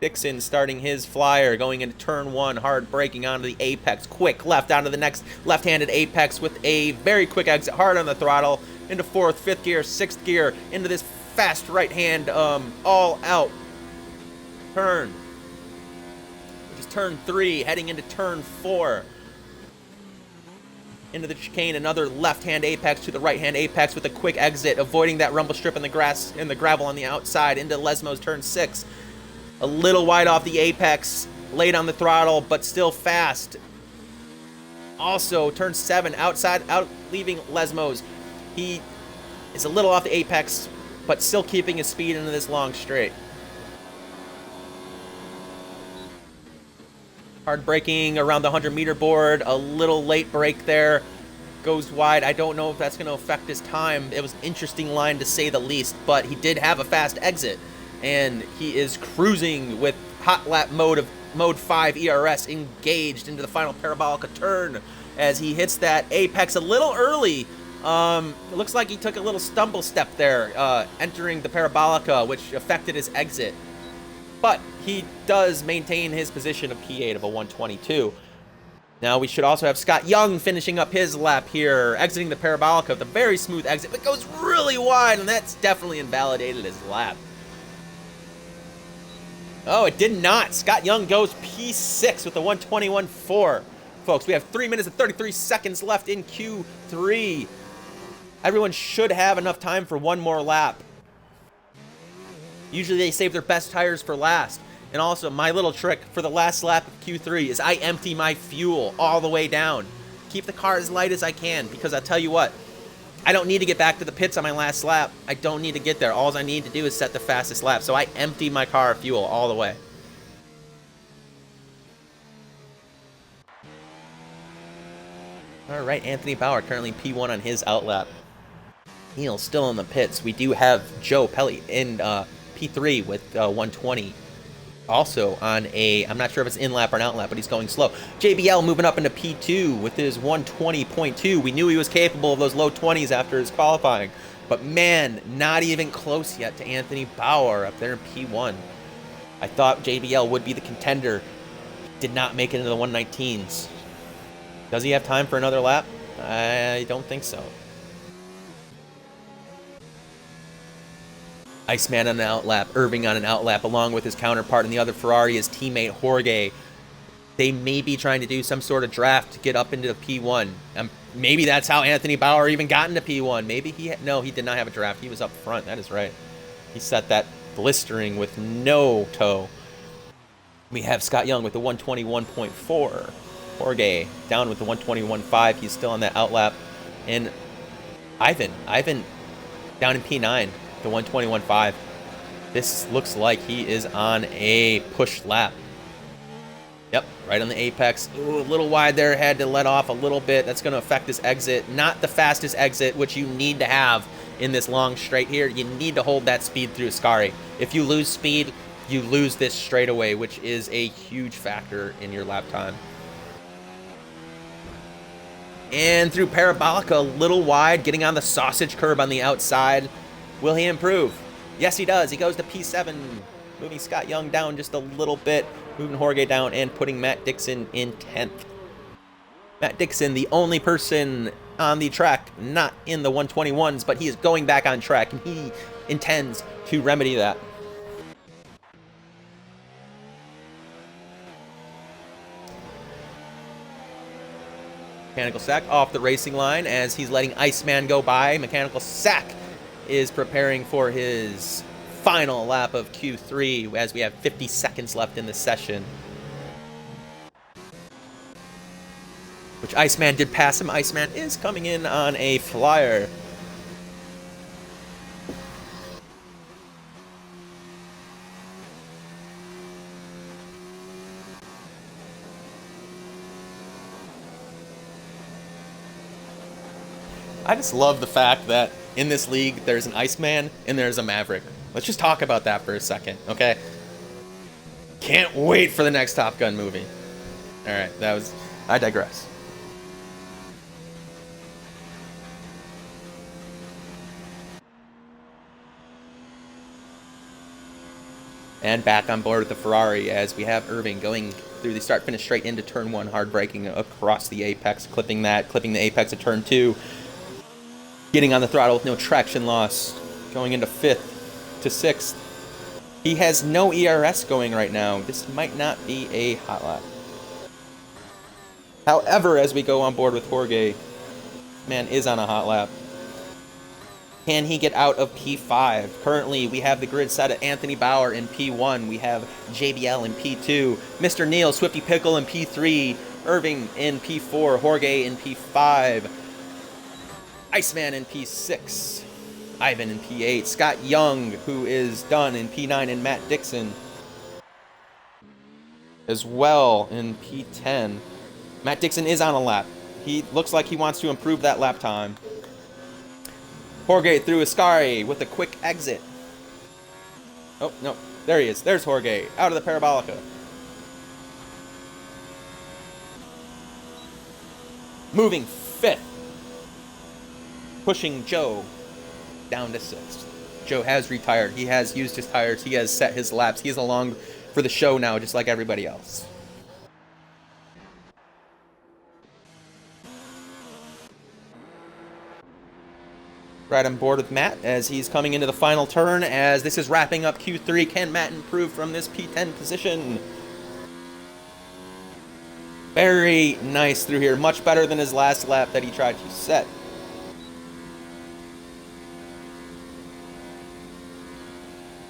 Dixon starting his flyer, going into turn 1, hard braking onto the apex. Quick left onto the next left-handed apex with a very quick exit, hard on the throttle, into 4th, 5th gear, 6th gear, into this fast right hand, all out turn. Which is turn 3, heading into turn 4. Into the chicane, another left-hand apex to the right-hand apex with a quick exit, avoiding that rumble strip in the grass and the gravel on the outside, into Lesmo's turn 6. A little wide off the apex, late on the throttle, but still fast. Also, turn 7, outside, leaving Lesmo's. He is a little off the apex, but still keeping his speed into this long straight. Hard braking around the 100-meter board. A little late brake there. Goes wide. I don't know if that's going to affect his time. It was an interesting line to say the least, but he did have a fast exit. And he is cruising with hot lap mode of mode 5 ERS engaged into the final parabolica turn as he hits that apex a little early. It looks like he took a little stumble step there, entering the parabolica, which affected his exit. But he does maintain his position of P8 of a 122. Now we should also have Scott Young finishing up his lap here, exiting the parabolica with a very smooth exit, but goes really wide, and that's definitely invalidated his lap. Oh, it did not. Scott Young goes P6 with a 121.4. Folks, we have 3 minutes and 33 seconds left in Q3. Everyone should have enough time for one more lap. Usually they save their best tires for last. And also, my little trick for the last lap of Q3 is I empty my fuel all the way down. Keep the car as light as I can, because I'll tell you what, I don't need to get back to the pits on my last lap. I don't need to get there. All I need to do is set the fastest lap. So I empty my car of fuel all the way. All right, Anthony Bauer currently P1 on his out lap. Neil still in the pits. We do have Joe Pelly in P3 with 120. Also on a, I'm not sure if it's in lap or an out lap, but he's going slow. JBL moving up into P2 with his 120.2. We knew he was capable of those low 20s after his qualifying. But man, not even close yet to Anthony Bauer up there in P1. I thought JBL would be the contender. Did not make it into the 119s. Does he have time for another lap? I don't think so. Iceman on an outlap, Irving on an outlap, along with his counterpart in the other Ferrari, his teammate Jorge. They may be trying to do some sort of draft to get up into the P1. Maybe that's how Anthony Bauer even got into P1. Maybe no, he did not have a draft. He was up front. That is right. He set that blistering with no toe. We have Scott Young with the 121.4. Jorge down with the 121.5. He's still on that outlap. And Ivan down in P9, the 121.5. This looks like he is on a push lap. Yep, right on the apex. Ooh, a little wide there. Had to let off a little bit. That's going to affect this exit. Not the fastest exit, which you need to have in this long straight here. You need to hold that speed through Ascari. If you lose speed, you lose this straightaway, which is a huge factor in your lap time. And through Parabolica, a little wide, getting on the sausage curb on the outside. Will he improve? Yes, he does. He goes to P7, moving Scott Young down just a little bit, moving Jorge down, and putting Matt Dixon in 10th. Matt Dixon, the only person on the track not in the 121s, but he is going back on track, and he intends to remedy that. Mechanical Sack off the racing line as he's letting Iceman go by. Mechanical Sack is preparing for his final lap of Q3 as we have 50 seconds left in the session. Which Iceman did pass him. Iceman is coming in on a flyer. I just love the fact that in this league, there's an Iceman and there's a Maverick. Let's just talk about that for a second, okay? Can't wait for the next Top Gun movie. All right, I digress. And back on board with the Ferrari as we have Irving going through the start-finish straight into turn 1, hard braking across the apex, clipping the apex at turn 2. Getting on the throttle with no traction loss, going into 5th to 6th. He has no ERS going right now. This might not be a hot lap. However, as we go on board with Jorge, man is on a hot lap. Can he get out of P5? Currently, we have the grid set at Anthony Bauer in P1. We have JBL in P2. Mr. Neil, Swifty Pickle in P3. Irving in P4. Jorge in P5. Iceman in P6, Ivan in P8, Scott Young, who is done in P9, and Matt Dixon as well in P10. Matt Dixon is on a lap. He looks like he wants to improve that lap time. Jorge through Ascari with a quick exit. Oh, no, there he is. There's Jorge, out of the Parabolica. Moving 5th. Pushing Joe down to 6th. Joe has retired. He has used his tires. He has set his laps. He is along for the show now, just like everybody else. Right on board with Matt as he's coming into the final turn as this is wrapping up Q3. Can Matt improve from this P10 position? Very nice through here. Much better than his last lap that he tried to set.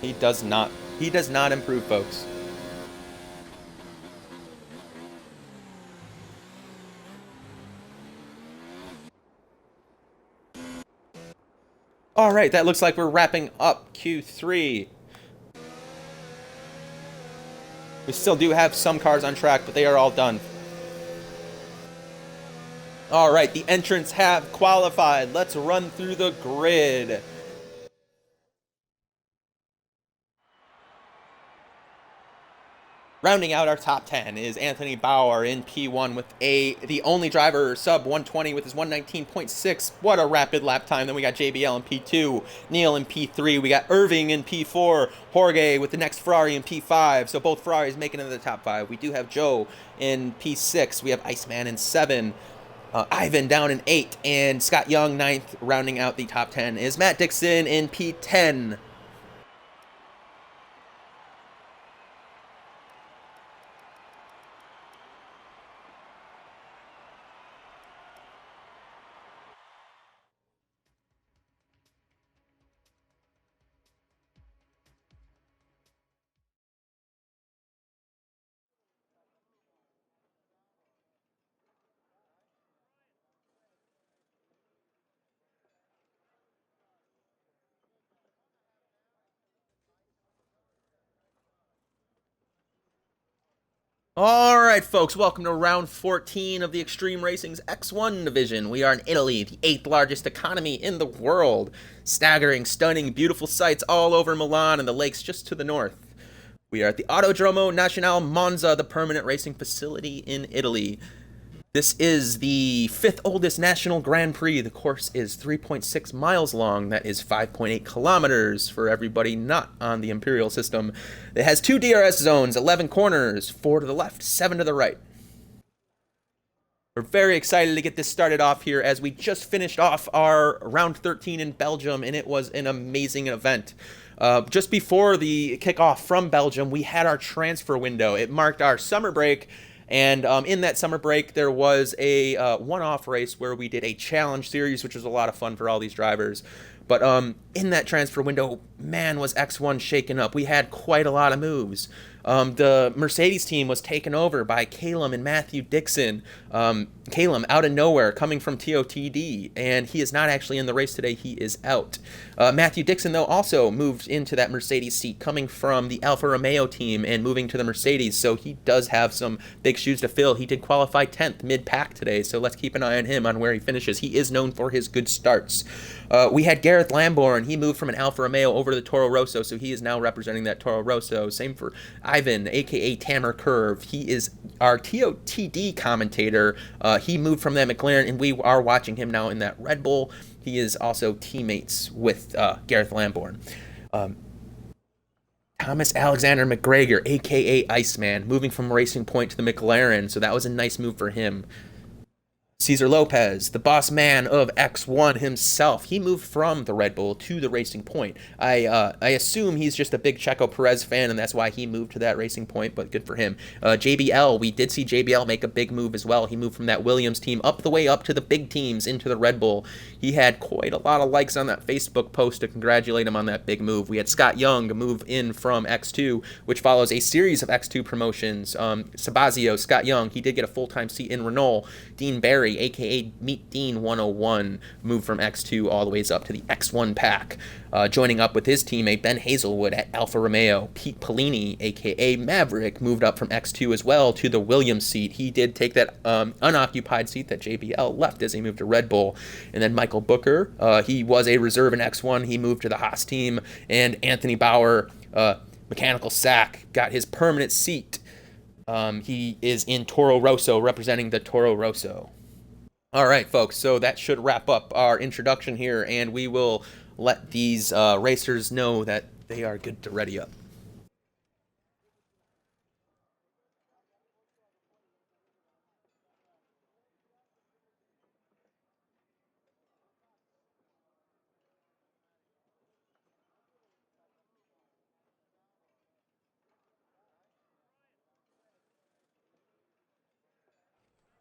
He does not improve, folks. All right, that looks like we're wrapping up Q3. We still do have some cars on track, but they are all done. All right, the entrants have qualified. Let's run through the grid. Rounding out our top 10 is Anthony Bauer in P1 with the only driver sub 120 with his 119.6. What a rapid lap time. Then we got JBL in P2, Neil in P3. We got Irving in P4, Jorge with the next Ferrari in P5. So both Ferraris making it into the top 5. We do have Joe in P6. We have Iceman in 7. Ivan down in 8. And Scott Young, 9th, rounding out the top 10 is Matt Dixon in P10. All right, folks, welcome to round 14 of the Extreme Racing's X1 division. We are in Italy, the 8th largest economy in the world. Staggering, stunning, beautiful sights all over Milan and the lakes just to the north. We are at the Autodromo Nazionale Monza, the permanent racing facility in Italy. This is the 5th oldest national Grand Prix. The course is 3.6 miles long. That is 5.8 kilometers for everybody not on the Imperial system. It has 2 DRS zones, 11 corners, 4 to the left, 7 to the right. We're very excited to get this started off here as we just finished off our round 13 in Belgium, and it was an amazing event. Just before the kickoff from Belgium, we had our transfer window. It marked our summer break. And in that summer break, there was a one-off race where we did a challenge series, which was a lot of fun for all these drivers. But in that transfer window, man, was X1 shaken up. We had quite a lot of moves. The Mercedes team was taken over by Calum and Matthew Dixon. Calum, out of nowhere, coming from TOTD, and he is not actually in the race today. He is out. Matthew Dixon, though, also moved into that Mercedes seat, coming from the Alfa Romeo team and moving to the Mercedes, so he does have some big shoes to fill. He did qualify 10th mid-pack today, so let's keep an eye on him on where he finishes. He is known for his good starts. We had Gareth Lambourne. He moved from an Alfa Romeo over to the Toro Rosso, so he is now representing that Toro Rosso. Same for Ivan, a.k.a. Tamer Curve. He is our TOTD commentator. He moved from that McLaren, and we are watching him now in that Red Bull. He is also teammates with Gareth Lambourne. Thomas Alexander McGregor, a.k.a. Iceman, moving from Racing Point to the McLaren, so that was a nice move for him. Cesar Lopez, the boss man of X1 himself, he moved from the Red Bull to the Racing Point. I assume he's just a big Checo Perez fan, and that's why he moved to that Racing Point, but good for him. JBL, we did see JBL make a big move as well. He moved from that Williams team up the way up to the big teams into the Red Bull. He had quite a lot of likes on that Facebook post to congratulate him on that big move. We had Scott Young move in from X2, which follows a series of X2 promotions. Sabazio, Scott Young, he did get a full-time seat in Renault. Dean Barry, a.k.a. Meet Dean 101, moved from X2 all the ways up to the X1 pack. Joining up with his teammate Ben Hazelwood at Alfa Romeo. Pete Polini, a.k.a. Maverick, moved up from X2 as well to the Williams seat. He did take that unoccupied seat that JBL left as he moved to Red Bull. And then Michael Booker, he was a reserve in X1. He moved to the Haas team. And Anthony Bauer, Mechanical Sack, got his permanent seat. He is in Toro Rosso, representing the Toro Rosso. All right, folks, so that should wrap up our introduction here, and we will let these racers know that they are good to ready up.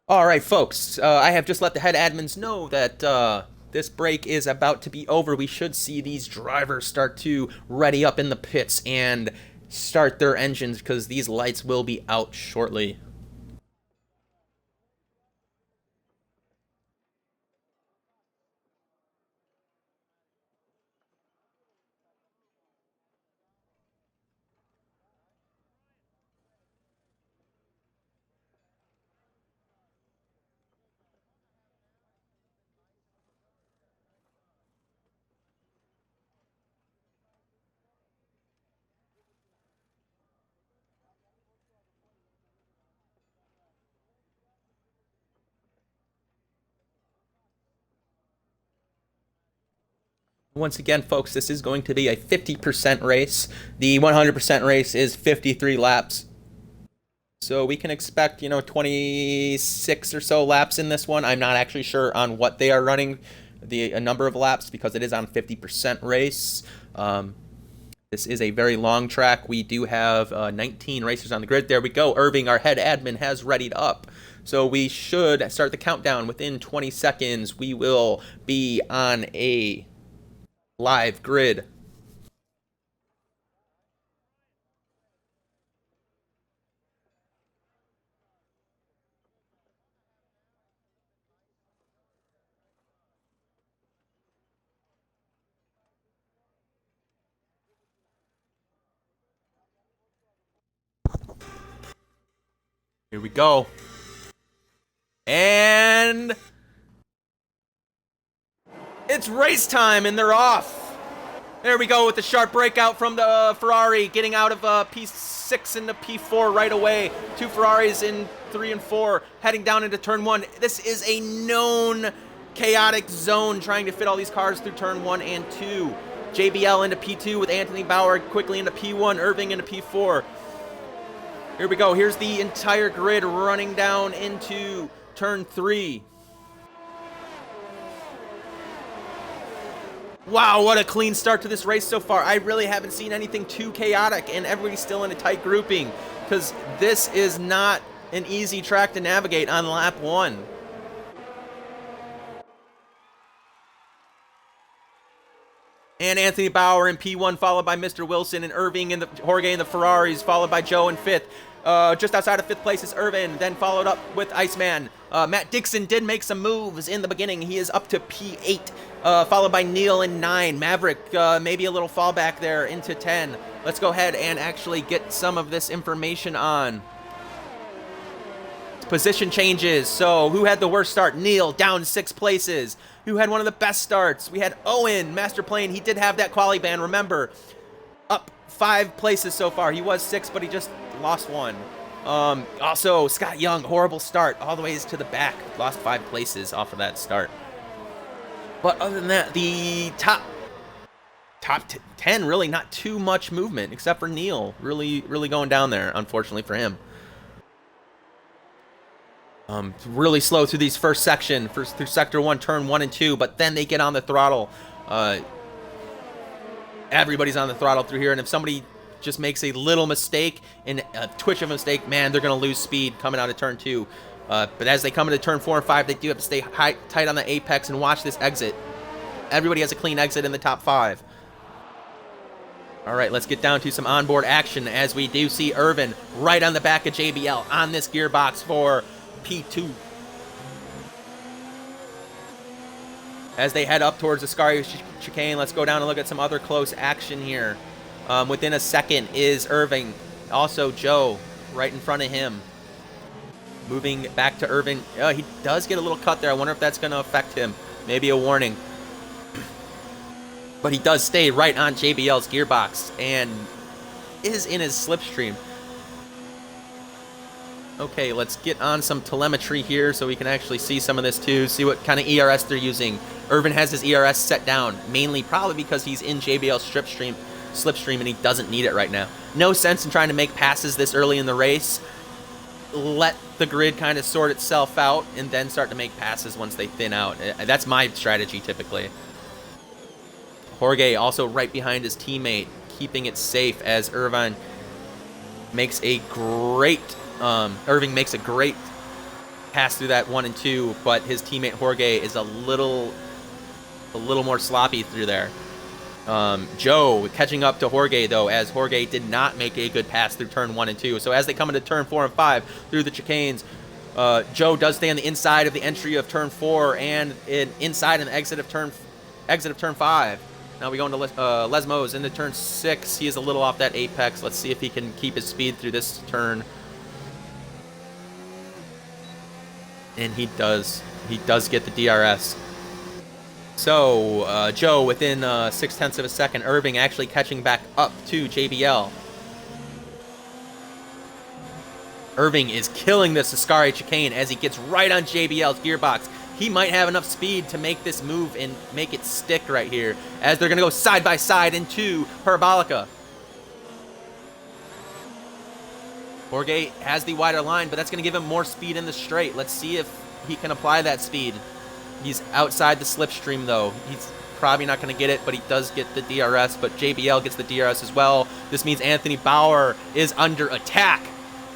All right, folks, I have just let the head admins know that this break is about to be over. We should see these drivers start to ready up in the pits and start their engines because these lights will be out shortly. Once again, folks, this is going to be a 50% race. The 100% race is 53 laps. So we can expect, 26 or so laps in this one. I'm not actually sure on what they are running, a number of laps, because it is on 50% race. This is a very long track. We do have 19 racers on the grid. There we go. Irving, our head admin, has readied up. So we should start the countdown within 20 seconds. We will be on a live grid. Here we go. And it's race time, and they're off. There we go with the sharp breakout from the Ferrari, getting out of P6 into P4 right away. Two Ferraris in 3 and 4, heading down into turn 1. This is a known chaotic zone, trying to fit all these cars through turn 1 and 2. JBL into P2 with Anthony Bauer quickly into P1, Irving into P4. Here we go. Here's the entire grid running down into turn 3. Wow, what a clean start to this race so far. I really haven't seen anything too chaotic, and everybody's still in a tight grouping, because this is not an easy track to navigate on lap 1. And Anthony Bauer in P1, followed by Mr. Wilson and Irving and Jorge in the Ferraris, followed by Joe in 5th. Just outside of 5th place is Irvin, then followed up with Iceman. Matt Dixon did make some moves in the beginning. He is up to P8, followed by Neil in 9. Maverick, maybe a little fallback there into 10. Let's go ahead and actually get some of this information on. Position changes. So who had the worst start? Neil, down 6 places. Who had one of the best starts? We had Owen, Master Plane. He did have that quali ban, remember. Up 5 places so far. He was 6, but he just lost 1. Also, Scott Young, horrible start, all the ways to the back. Lost 5 places off of that start. But other than that, the top 10, really not too much movement, except for Neil. Really going down there, unfortunately for him. Really slow through these first section, through sector 1, turn 1 and 2, but then they get on the throttle. Everybody's on the throttle through here, and if somebody just makes a little mistake, and a twitch of a mistake, man, they're going to lose speed coming out of turn 2. But as they come into turn 4 and 5, they do have to stay tight on the apex and watch this exit. Everybody has a clean exit in the top 5. All right, let's get down to some onboard action, as we do see Irvin right on the back of JBL on this gearbox for P2. As they head up towards the Scar chicane, let's go down and look at some other close action here. Within a second is Irving. Also Joe right in front of him. Moving back to Irving. He does get a little cut there. I wonder if that's going to affect him. Maybe a warning. But he does stay right on JBL's gearbox and is in his slipstream. Okay, let's get on some telemetry here so we can actually see some of this too, see what kind of ERS they're using. Irvin has his ERS set down, mainly probably because he's in JBL's slipstream and he doesn't need it right now. No sense in trying to make passes this early in the race. Let the grid kind of sort itself out and then start to make passes once they thin out. That's my strategy typically. Jorge also right behind his teammate, keeping it safe as Irvin makes a great pass through that 1 and 2, but his teammate Jorge is a little more sloppy through there. Joe catching up to Jorge, though, as Jorge did not make a good pass through turn 1 and 2. So as they come into turn 4 and 5 through the chicanes, Joe does stay on the inside of the entry of turn 4 and inside an exit of turn 5. Now we go into Lesmos into turn 6. He is a little off that apex. Let's see if he can keep his speed through this turn. And he does. He does get the DRS. So, Joe within 0.6 of a second. Irving actually catching back up to JBL. Irving is killing this Ascari chicane as he gets right on JBL's gearbox. he might have enough speed to make this move and make it stick right here, as they're going to go side by side into Parabolica. Jorge has the wider line, but that's going to give him more speed in the straight. Let's see if he can apply that speed. He's outside the slipstream, though. He's probably not going to get it, but he does get the DRS, but JBL gets the DRS as well. This means Anthony Bauer is under attack,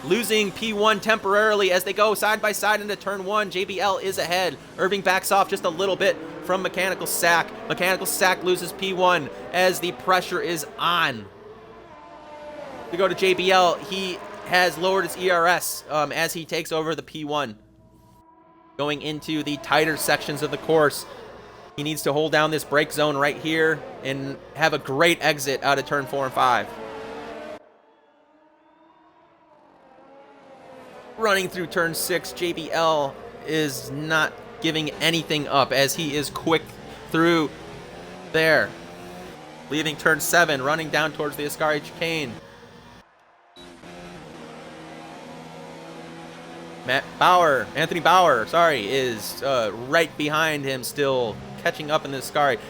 losing P1 temporarily as they go side by side into turn 1. JBL is ahead. Irving backs off just a little bit from Mechanical Sack. Mechanical Sack loses P1 as the pressure is on. We go to JBL. He has lowered his ERS as he takes over the P1. Going into the tighter sections of the course, he needs to hold down this brake zone right here and have a great exit out of turn 4 and 5. Running through turn 6, JBL is not giving anything up as he is quick through there. Leaving turn 7, running down towards the Ascari chicane. Anthony Bauer, is right behind him still, catching up in the Ascari.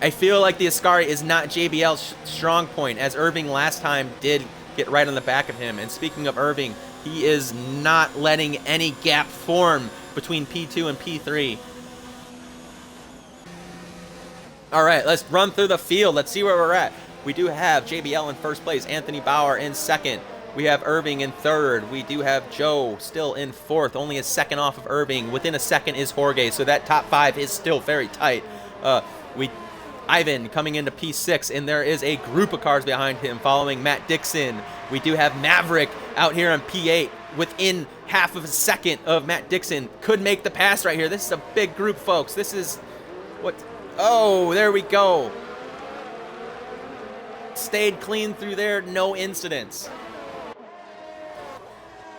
I feel like the Ascari is not JBL's strong point, as Irving last time did get right on the back of him. And speaking of Irving, he is not letting any gap form between P2 and P3. All right, let's run through the field. Let's see where we're at. We do have JBL in first place, Anthony Bauer in second. We have Irving in third. We do have Joe still in fourth, only a second off of Irving. Within a second is Jorge, so that top 5 is still very tight. Ivan coming into P6, and there is a group of cars behind him following Matt Dixon. We do have Maverick out here on P8 within half of a second of Matt Dixon. Could make the pass right here. This is a big group, folks. This is what... Oh, there we go. Stayed clean through there, no incidents.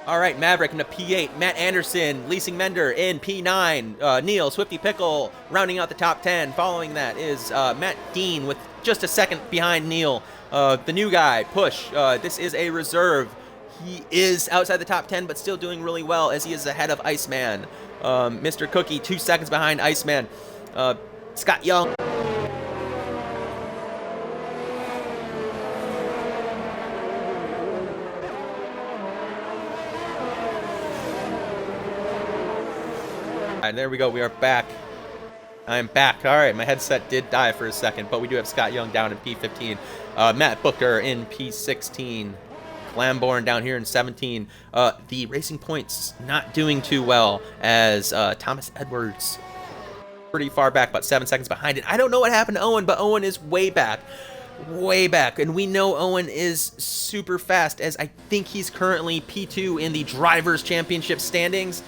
All right, Maverick into P8. Matt Anderson, Leasing Mender in P9. Neil, Swifty Pickle rounding out the top 10. Following that is Matt Dean with just a second behind Neil. The new guy, Push. This is a reserve. He is outside the top 10, but still doing really well as he is ahead of Iceman. Mr. Cookie, 2 seconds behind Iceman. Scott Young. And there we go. We are back. I'm back. All right. My headset did die for a second, but we do have Scott Young down in P15. Matt Booker in P16. Lamborn down here in 17. The Racing Points not doing too well as Thomas Edwards pretty far back, about 7 seconds behind it. I don't know what happened to Owen, but Owen is way back. Way back. And we know Owen is super fast, as I think he's currently P2 in the Drivers' Championship standings.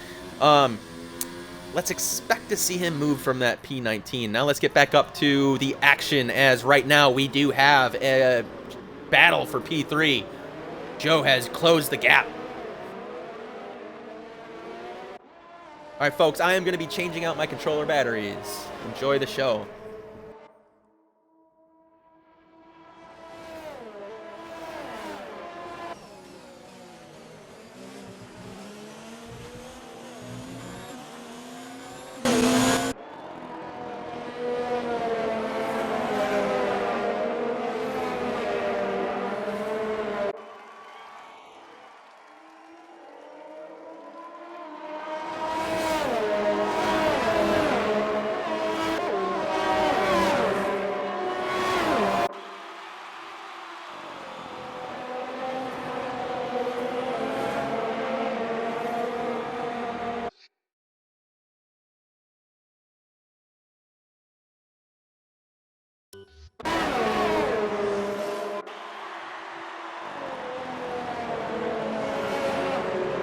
Let's expect to see him move from that P19. Now let's get back up to the action, as right now we do have a battle for P3. Joe has closed the gap. All right, folks, I am going to be changing out my controller batteries. Enjoy the show.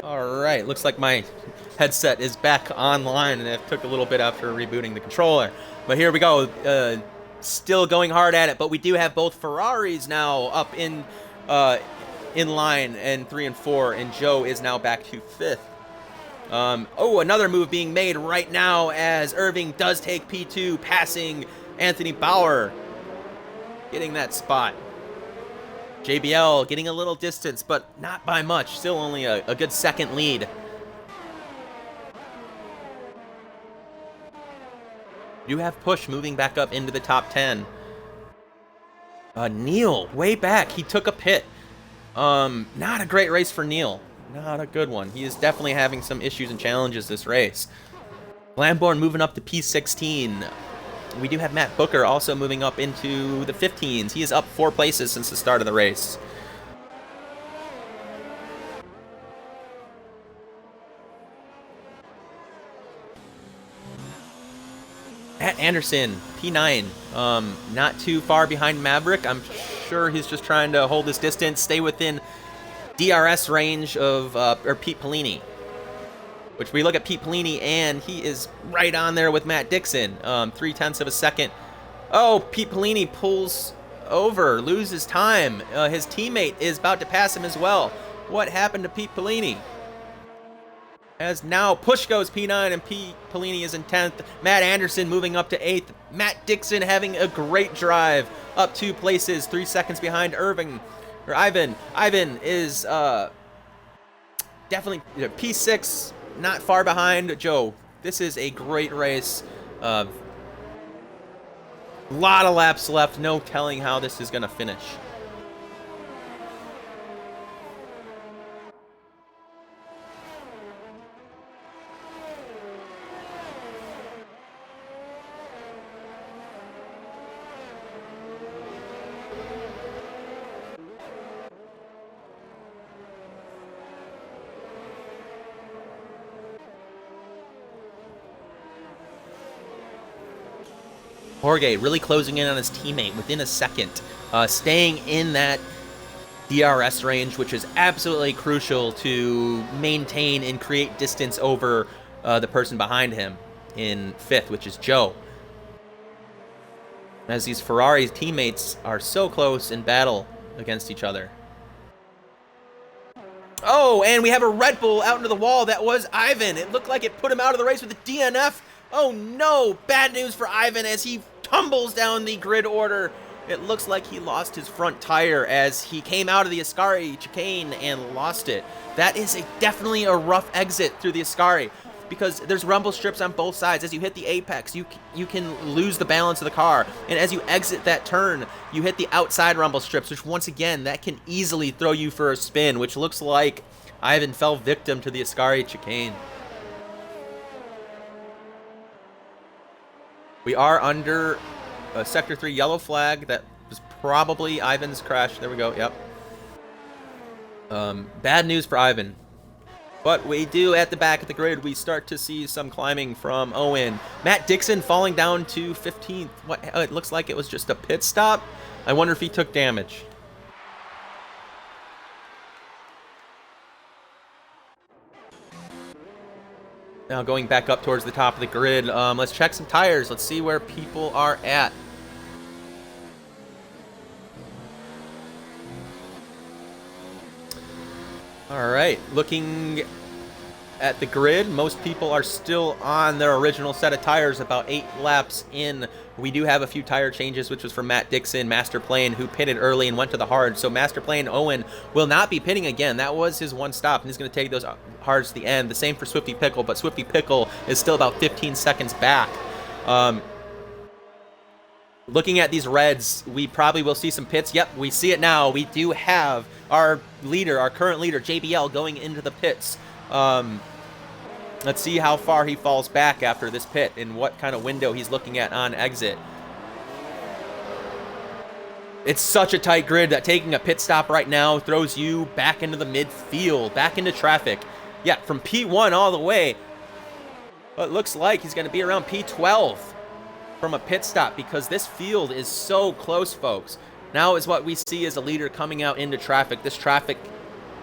Alright, looks like my headset is back online, and it took a little bit after rebooting the controller. But here we go, still going hard at it, but we do have both Ferraris now up in line in 3 and 4, and Joe is now back to 5th. Oh, another move being made right now as Irving does take P2, passing Anthony Bauer, getting that spot. JBL getting a little distance, but not by much. Still only a good second lead. You have Push moving back up into the top 10. Neil, way back, he took a pit. Not a great race for Neil. Not a good one. He is definitely having some issues and challenges this race. Lamborn moving up to P16. We do have Matt Booker also moving up into the 15s. He is up 4 places since the start of the race. Matt Anderson, P9, not too far behind Maverick. I'm sure he's just trying to hold his distance, stay within DRS range of or Pete Polini. Which we look at Pete Polini, and he is right on there with Matt Dixon, 0.3 of a second. Oh, Pete Polini pulls over, loses time. His teammate is about to pass him as well. What happened to Pete Polini? As now Push goes P9 and Pete Polini is in 10th. Matt Anderson moving up to 8th. Matt Dixon having a great drive, up 2 places, 3 seconds behind Ivan. Ivan is definitely P6, not far behind Joe. This is a great race. Lot of laps left. No telling how this is going to finish. Jorge really closing in on his teammate within a second, staying in that DRS range, which is absolutely crucial to maintain and create distance over the person behind him in 5th, which is Joe. As these Ferrari teammates are so close in battle against each other. Oh, and we have a Red Bull out into the wall. That was Ivan. It looked like it put him out of the race with a DNF. Oh no, bad news for Ivan as he tumbles down the grid order. It looks like he lost his front tire as he came out of the Ascari chicane and lost it. That is definitely a rough exit through the Ascari because there's rumble strips on both sides. As you hit the apex, you can lose the balance of the car. And as you exit that turn, you hit the outside rumble strips, which once again, that can easily throw you for a spin, which looks like Ivan fell victim to the Ascari chicane. We are under a Sector 3 yellow flag. That was probably Ivan's crash. There we go, yep. Bad news for Ivan. But we do, at the back of the grid, we start to see some climbing from Owen. Matt Dixon falling down to 15th. What? It looks like it was just a pit stop. I wonder if he took damage. Now going back up towards the top of the grid, let's check some tires. Let's see where people are at. All right, looking at the grid, most people are still on their original set of tires, about 8 laps in. We do have a few tire changes, which was for Matt Dixon, Master Plane, who pitted early and went to the hard. So Master Plane Owen will not be pitting again. That was his one stop, and he's going to take those hards to the end. The same for Swifty Pickle, but Swifty Pickle is still about 15 seconds back. Looking at these reds, we probably will see some pits. Yep, we see it now. We do have our leader, our current leader, JBL, going into the pits. Let's see how far he falls back after this pit and what kind of window he's looking at on exit. It's such a tight grid that taking a pit stop right now throws you back into the midfield, back into traffic. Yeah, from P1 all the way. But it looks like he's going to be around P12 from a pit stop because this field is so close, folks. Now is what we see as a leader coming out into traffic. This traffic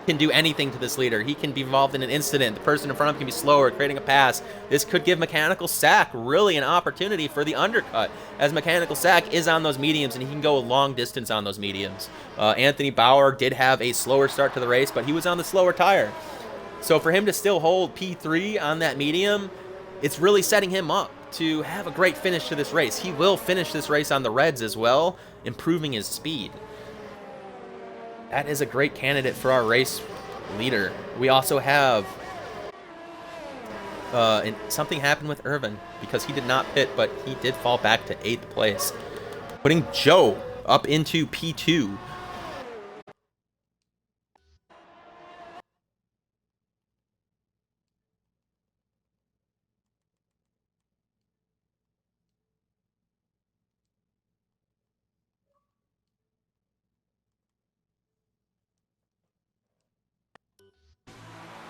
can do anything to this leader. He can be involved in an incident. The person in front of him can be slower, creating a pass. This could give Mechanical Sack really an opportunity for the undercut, as Mechanical Sack is on those mediums and he can go a long distance on those mediums. Anthony Bauer did have a slower start to the race, but he was on the slower tire. So for him to still hold P3 on that medium, it's really setting him up to have a great finish to this race. He will finish this race on the reds as well, improving his speed. That is a great candidate for our race leader. We also have And something happened with Irvin because he did not pit, but he did fall back to 8th place, putting Joe up into P2.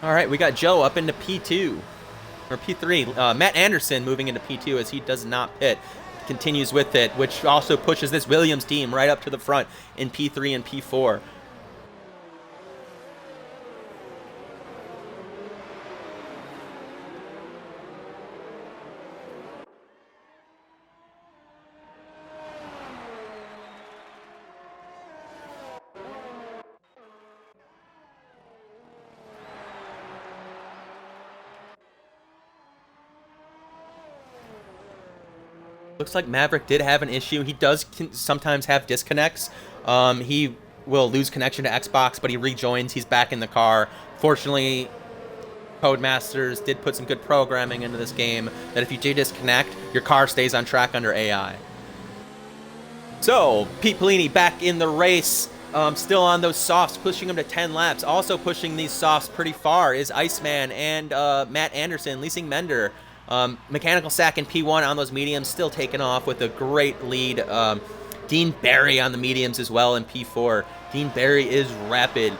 All right, we got Joe up into P2. Or P3. Matt Anderson moving into P2 as he does not pit. Continues with it, which also pushes this Williams team right up to the front in P3 and P4. Looks like Maverick did have an issue. He does sometimes have disconnects. He will lose connection to Xbox, but he rejoins. He's back in the car. Fortunately, Codemasters did put some good programming into this game that if you do disconnect, your car stays on track under AI. So, Pete Polini back in the race. Still on those softs, pushing him to 10 laps. Also pushing these softs pretty far is Iceman and Matt Anderson, Leasing Mender. Mechanical Sack in P1 on those mediums, still taking off with a great lead. Dean Barry on the mediums as well in P4. Dean Barry is rapid.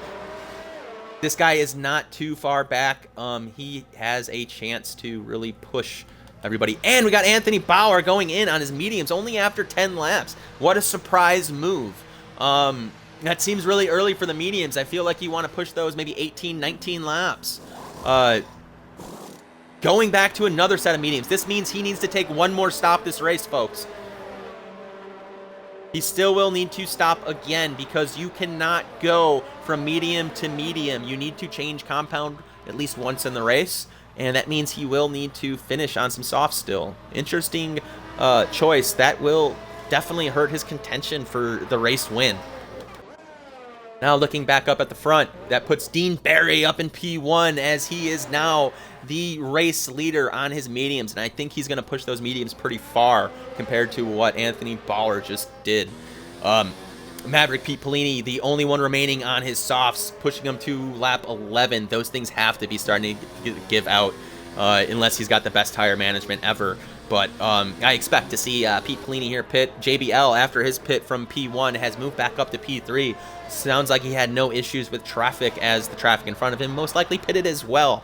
This guy is not too far back. He has a chance to really push everybody. And we got Anthony Bauer going in on his mediums only after 10 laps. What a surprise move. That seems really early for the mediums. I feel like you want to push those maybe 18, 19 laps. Going back to another set of mediums. This means he needs to take one more stop this race, folks. He still will need to stop again because you cannot go from medium to medium. You need to change compound at least once in the race, and that means he will need to finish on some softs still. Interesting choice. That will definitely hurt his contention for the race win. Now looking back up at the front, that puts Dean Barry up in P1 as he is now the race leader on his mediums, and I think he's going to push those mediums pretty far compared to what Anthony Bauer just did. Maverick Pete Polini, the only one remaining on his softs, pushing him to lap 11. Those things have to be starting to give out unless he's got the best tire management ever. But I expect to see Pete Polini here pit. JBL, after his pit from P1, has moved back up to P3. Sounds like he had no issues with traffic as the traffic in front of him most likely pitted as well.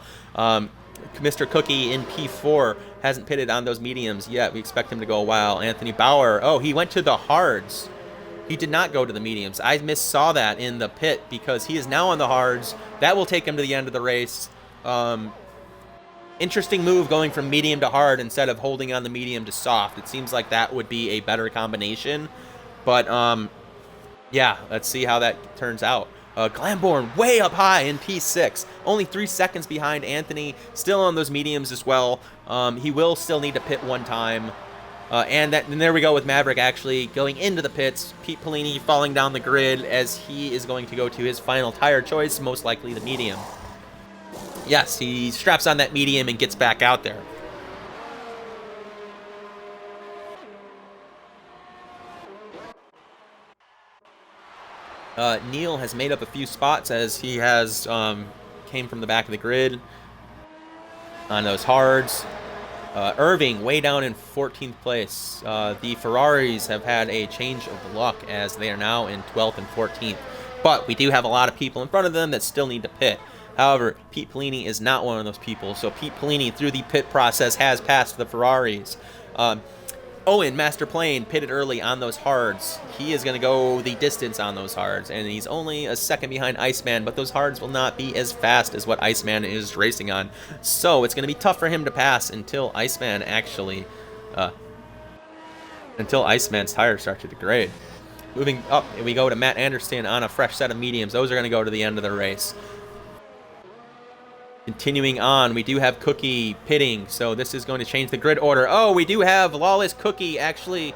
Mr. Cookie in P4 hasn't pitted on those mediums yet. We expect him to go a while. Anthony Bauer, oh, he went to the hards. He did not go to the mediums. I missaw that in the pit because he is now on the hards. That will take him to the end of the race. Interesting move going from medium to hard instead of holding on the medium to soft. It seems like that would be a better combination. But, yeah, let's see how that turns out. Glamborn way up high in P6. Only 3 seconds behind Anthony. Still on those mediums as well. He will still need to pit one time. And there we go with Maverick actually going into the pits. Pete Polini falling down the grid as he is going to go to his final tire choice, most likely the medium. Yes, he straps on that medium and gets back out there. Neil has made up a few spots as he has came from the back of the grid on those hards. Irving way down in 14th place. The Ferraris have had a change of luck as they are now in 12th and 14th. But we do have a lot of people in front of them that still need to pit. However, Pete Polini is not one of those people. So Pete Polini, through the pit process, has passed the Ferraris. Owen, Master Plane, pitted early on those hards. He is going to go the distance on those hards, and he's only a second behind Iceman, but those hards will not be as fast as what Iceman is racing on. So it's going to be tough for him to pass until Iceman actually, until Iceman's tires start to degrade. Moving up, we go to Matt Anderson on a fresh set of mediums. Those are going to go to the end of the race. Continuing on, we do have Cookie pitting, so this is going to change the grid order. Oh, we do have Lawless Cookie actually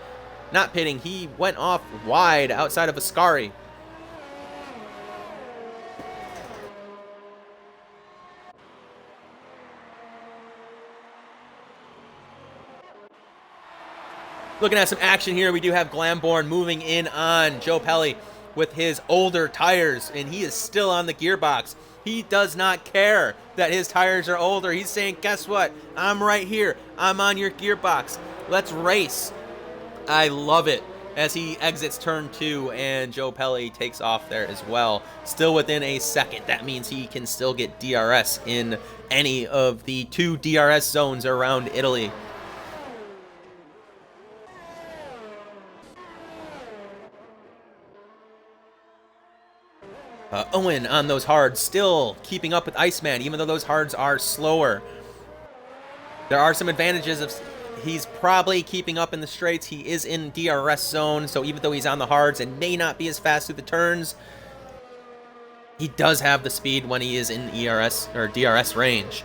not pitting. He went off wide outside of Ascari. Looking at some action here, we do have Glamborn moving in on Joe Pelli with his older tires, and he is still on the gearbox. He does not care that his tires are older. He's saying, guess what? I'm right here. I'm on your gearbox. Let's race. I love it as he exits turn 2 and Joe Pelli takes off there as well. Still within a second. That means he can still get DRS in any of the 2 DRS zones around Italy. Owen on those hards, still keeping up with Iceman, even though those hards are slower. There are some advantages of he's probably keeping up in the straights. He is in DRS zone, so even though he's on the hards and may not be as fast through the turns, he does have the speed when he is in ERS or DRS range.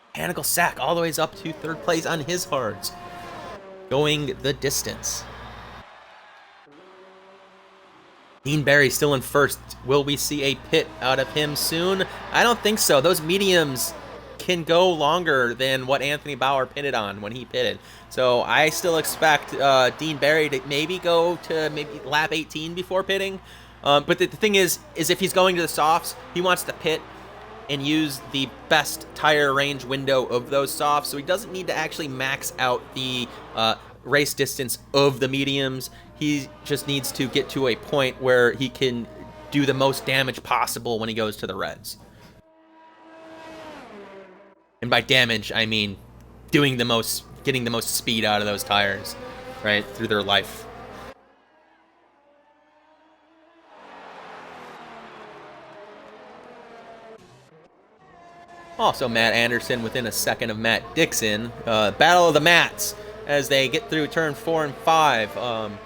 Mechanical Sack all the way up to 3rd place on his hards, going the distance. Dean Barry still in 1st. Will we see a pit out of him soon? I don't think so. Those mediums can go longer than what Anthony Bauer pitted on when he pitted. So I still expect Dean Barry to maybe go to maybe lap 18 before pitting. But the thing is if he's going to the softs, he wants to pit and use the best tire range window of those softs. So he doesn't need to actually max out the race distance of the mediums. He just needs to get to a point where he can do the most damage possible when he goes to the reds. And by damage, I mean getting the most speed out of those tires, right, through their life. Also, Matt Anderson within a second of Matt Dixon. Battle of the Mats as they get through turn 4 and 5.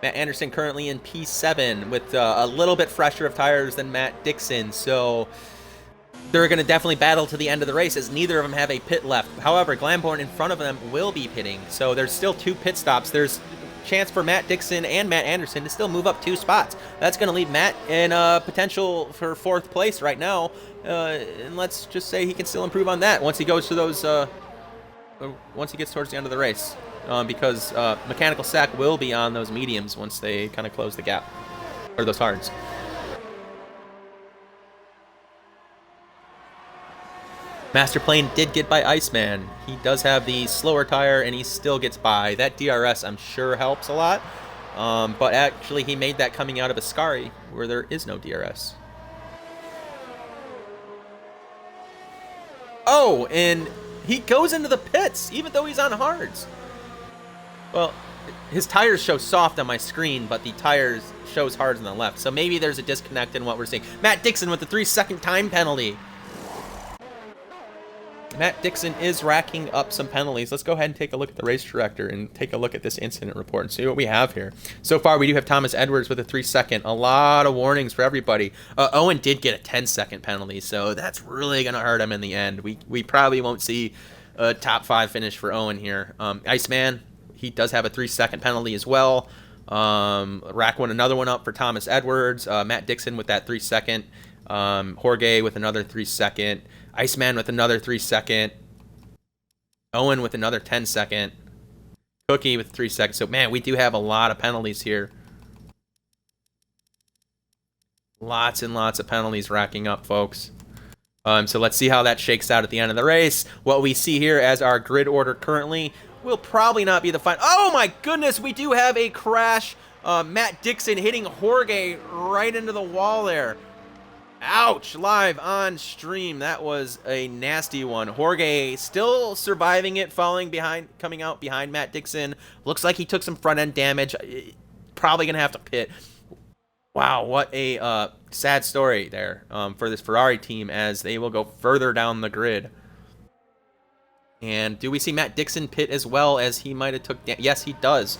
Matt Anderson currently in P7 with a little bit fresher of tires than Matt Dixon, so they're going to definitely battle to the end of the race as neither of them have a pit left. However, Glamborn in front of them will be pitting, so there's still 2 pit stops. There's chance for Matt Dixon and Matt Anderson to still move up 2 spots. That's going to leave Matt in potential for 4th place right now, and let's just say he can still improve on that once he goes to those, once he gets towards the end of the race. Because Mechanical Sack will be on those mediums once they kind of close the gap, or those hards. Master Plane did get by Iceman. He does have the slower tire, and he still gets by. That DRS, I'm sure, helps a lot. But actually, he made that coming out of Ascari, where there is no DRS. Oh, and he goes into the pits, even though he's on hards. Well, his tires show soft on my screen, but the tires shows hards on the left. So maybe there's a disconnect in what we're seeing. Matt Dixon with the 3-second time penalty. Matt Dixon is racking up some penalties. Let's go ahead and take a look at the race director and take a look at this incident report and see what we have here. So far, we do have Thomas Edwards with a 3-second. A lot of warnings for everybody. Owen did get a 10-second penalty, so that's really going to hurt him in the end. We probably won't see a top 5 finish for Owen here. Iceman, he does have a 3-second penalty as well. Rack another one up for Thomas Edwards. Matt Dixon with that 3-second. Jorge with another 3-second. Iceman with another 3-second. Owen with another 10-second. Cookie with 3 seconds. So, man, we do have a lot of penalties here. Lots and lots of penalties racking up, folks. So let's see how that shakes out at the end of the race. What we see here as our grid order currently will probably not be the final. Oh, my goodness, we do have a crash. Matt Dixon hitting Jorge right into the wall there. Ouch, live on stream. That was a nasty one. Jorge still surviving it, coming out behind Matt Dixon. Looks like he took some front end damage. Probably going to have to pit. Wow, what a sad story there for this Ferrari team as they will go further down the grid. And do we see Matt Dixon pit as well as he might have took? Yes, he does.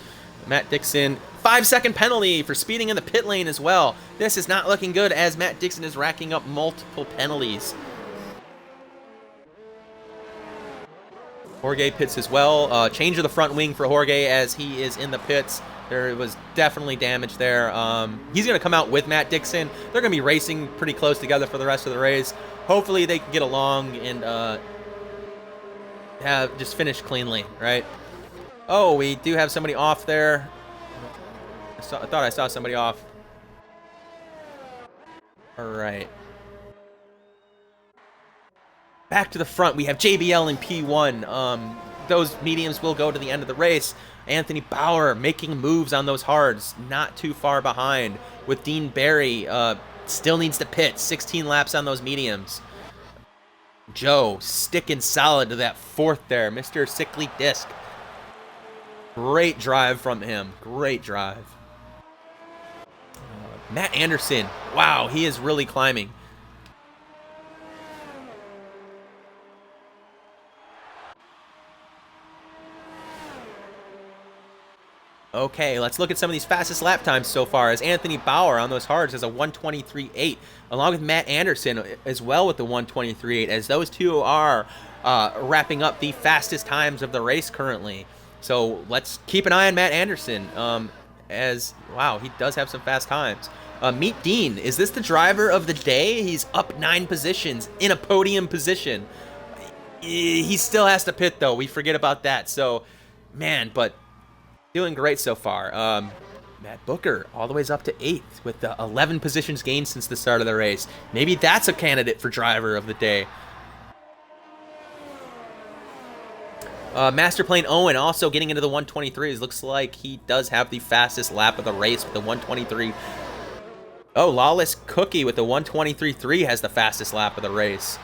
Matt Dixon, 5-second penalty for speeding in the pit lane as well. This is not looking good as Matt Dixon is racking up multiple penalties. Jorge pits as well. Change of the front wing for Jorge as he is in the pits. There was definitely damage there. He's going to come out with Matt Dixon. They're going to be racing pretty close together for the rest of the race. Hopefully they can get along and have just finish cleanly, right? Oh, we do have somebody off there. I thought I saw somebody off. All right. Back to the front, we have JBL in P1. Those mediums will go to the end of the race. Anthony Bauer making moves on those hards, not too far behind. With Dean Barry, still needs to pit. 16 laps on those mediums. Joe sticking solid to that fourth there. Mr. Sickly Disc. Great drive from him. Great drive. Matt Anderson. Wow, he is really climbing. Okay, let's look at some of these fastest lap times so far. As Anthony Bauer on those hards has a 1:23.8, along with Matt Anderson as well with the 1:23.8, as those two are wrapping up the fastest times of the race currently. So let's keep an eye on Matt Anderson, as, wow, he does have some fast times. Meet Dean. Is this the driver of the day? He's up 9 positions in a podium position. He still has to pit, though. We forget about that. So, man, but doing great so far. Matt Booker all the way up to 8th with the 11 positions gained since the start of the race. Maybe that's a candidate for driver of the day. Master Plane Owen also getting into the 123s. Looks like he does have the fastest lap of the race with the 123. Oh, Lawless Cookie with the 123.3 has the fastest lap of the race.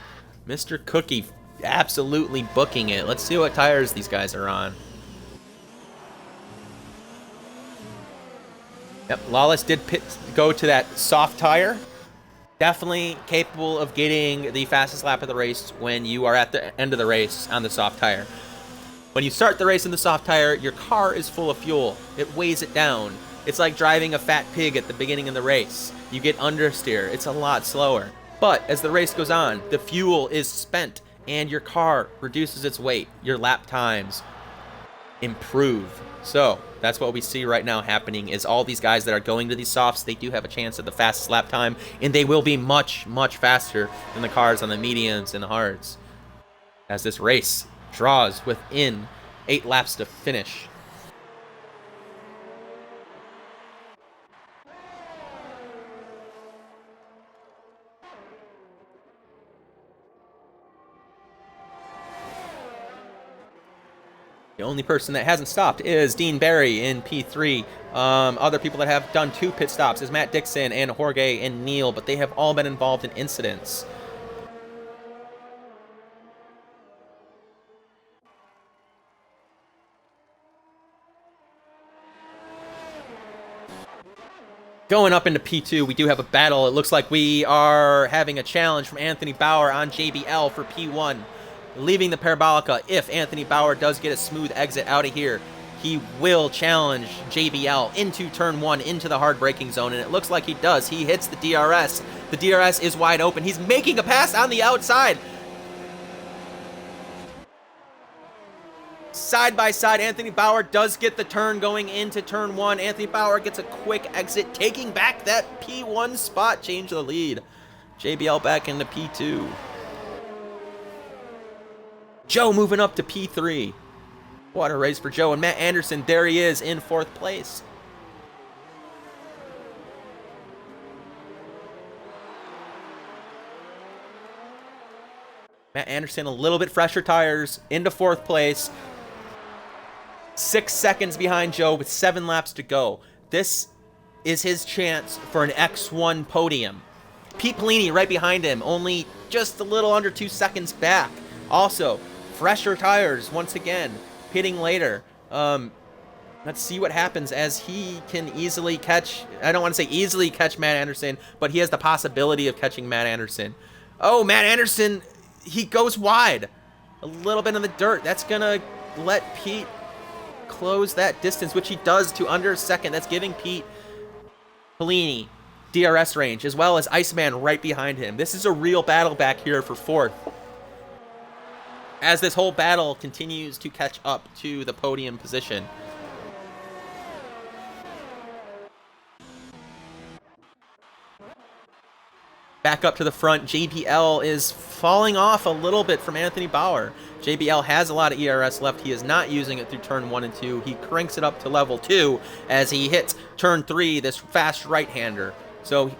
Mr. Cookie absolutely booking it. Let's see what tires these guys are on. Yep, Lawless did go to that soft tire. Definitely capable of getting the fastest lap of the race when you are at the end of the race on the soft tire. When you start the race in the soft tire, your car is full of fuel. It weighs it down. It's like driving a fat pig at the beginning of the race. You get understeer. It's a lot slower. But as the race goes on, the fuel is spent and your car reduces its weight. Your lap times improve. So that's what we see right now happening is all these guys that are going to these softs, they do have a chance at the fastest lap time, and they will be much, much faster than the cars on the mediums and the hards as this race draws within 8 laps to finish. The only person that hasn't stopped is Dean Barry in P3. Other people that have done 2 pit stops is Matt Dixon and Jorge and Neil, but they have all been involved in incidents. Going up into P2, we do have a battle. It looks like we are having a challenge from Anthony Bauer on JBL for P1. Leaving the Parabolica, if Anthony Bauer does get a smooth exit out of here, he will challenge JBL into turn 1, into the hard braking zone, and it looks like he does. He hits the DRS. The DRS is wide open. He's making a pass on the outside. Side by side, Anthony Bauer does get the turn going into turn 1. Anthony Bauer gets a quick exit, taking back that P1 spot, change the lead. JBL back into P2. Joe moving up to P3. What a race for Joe. And Matt Anderson, there he is in 4th place. Matt Anderson, a little bit fresher tires, into 4th place. 6 seconds behind Joe with 7 laps to go. This is his chance for an X1 podium. Pete Polini right behind him, only just a little under 2 seconds back. Also, fresher tires once again, pitting later. Let's see what happens as he can easily catch, I don't want to say easily catch Matt Anderson, but he has the possibility of catching Matt Anderson. Oh, Matt Anderson, he goes wide. A little bit in the dirt. That's going to let Pete close that distance, which he does to under a second. That's giving Pete Polini DRS range, as well as Iceman right behind him. This is a real battle back here for 4th, as this whole battle continues to catch up to the podium position. Back up to the front, JBL is falling off a little bit from Anthony Bauer. JBL has a lot of ERS left. He is not using it through turn 1 and 2. He cranks it up to level 2 as he hits turn 3, this fast right-hander. So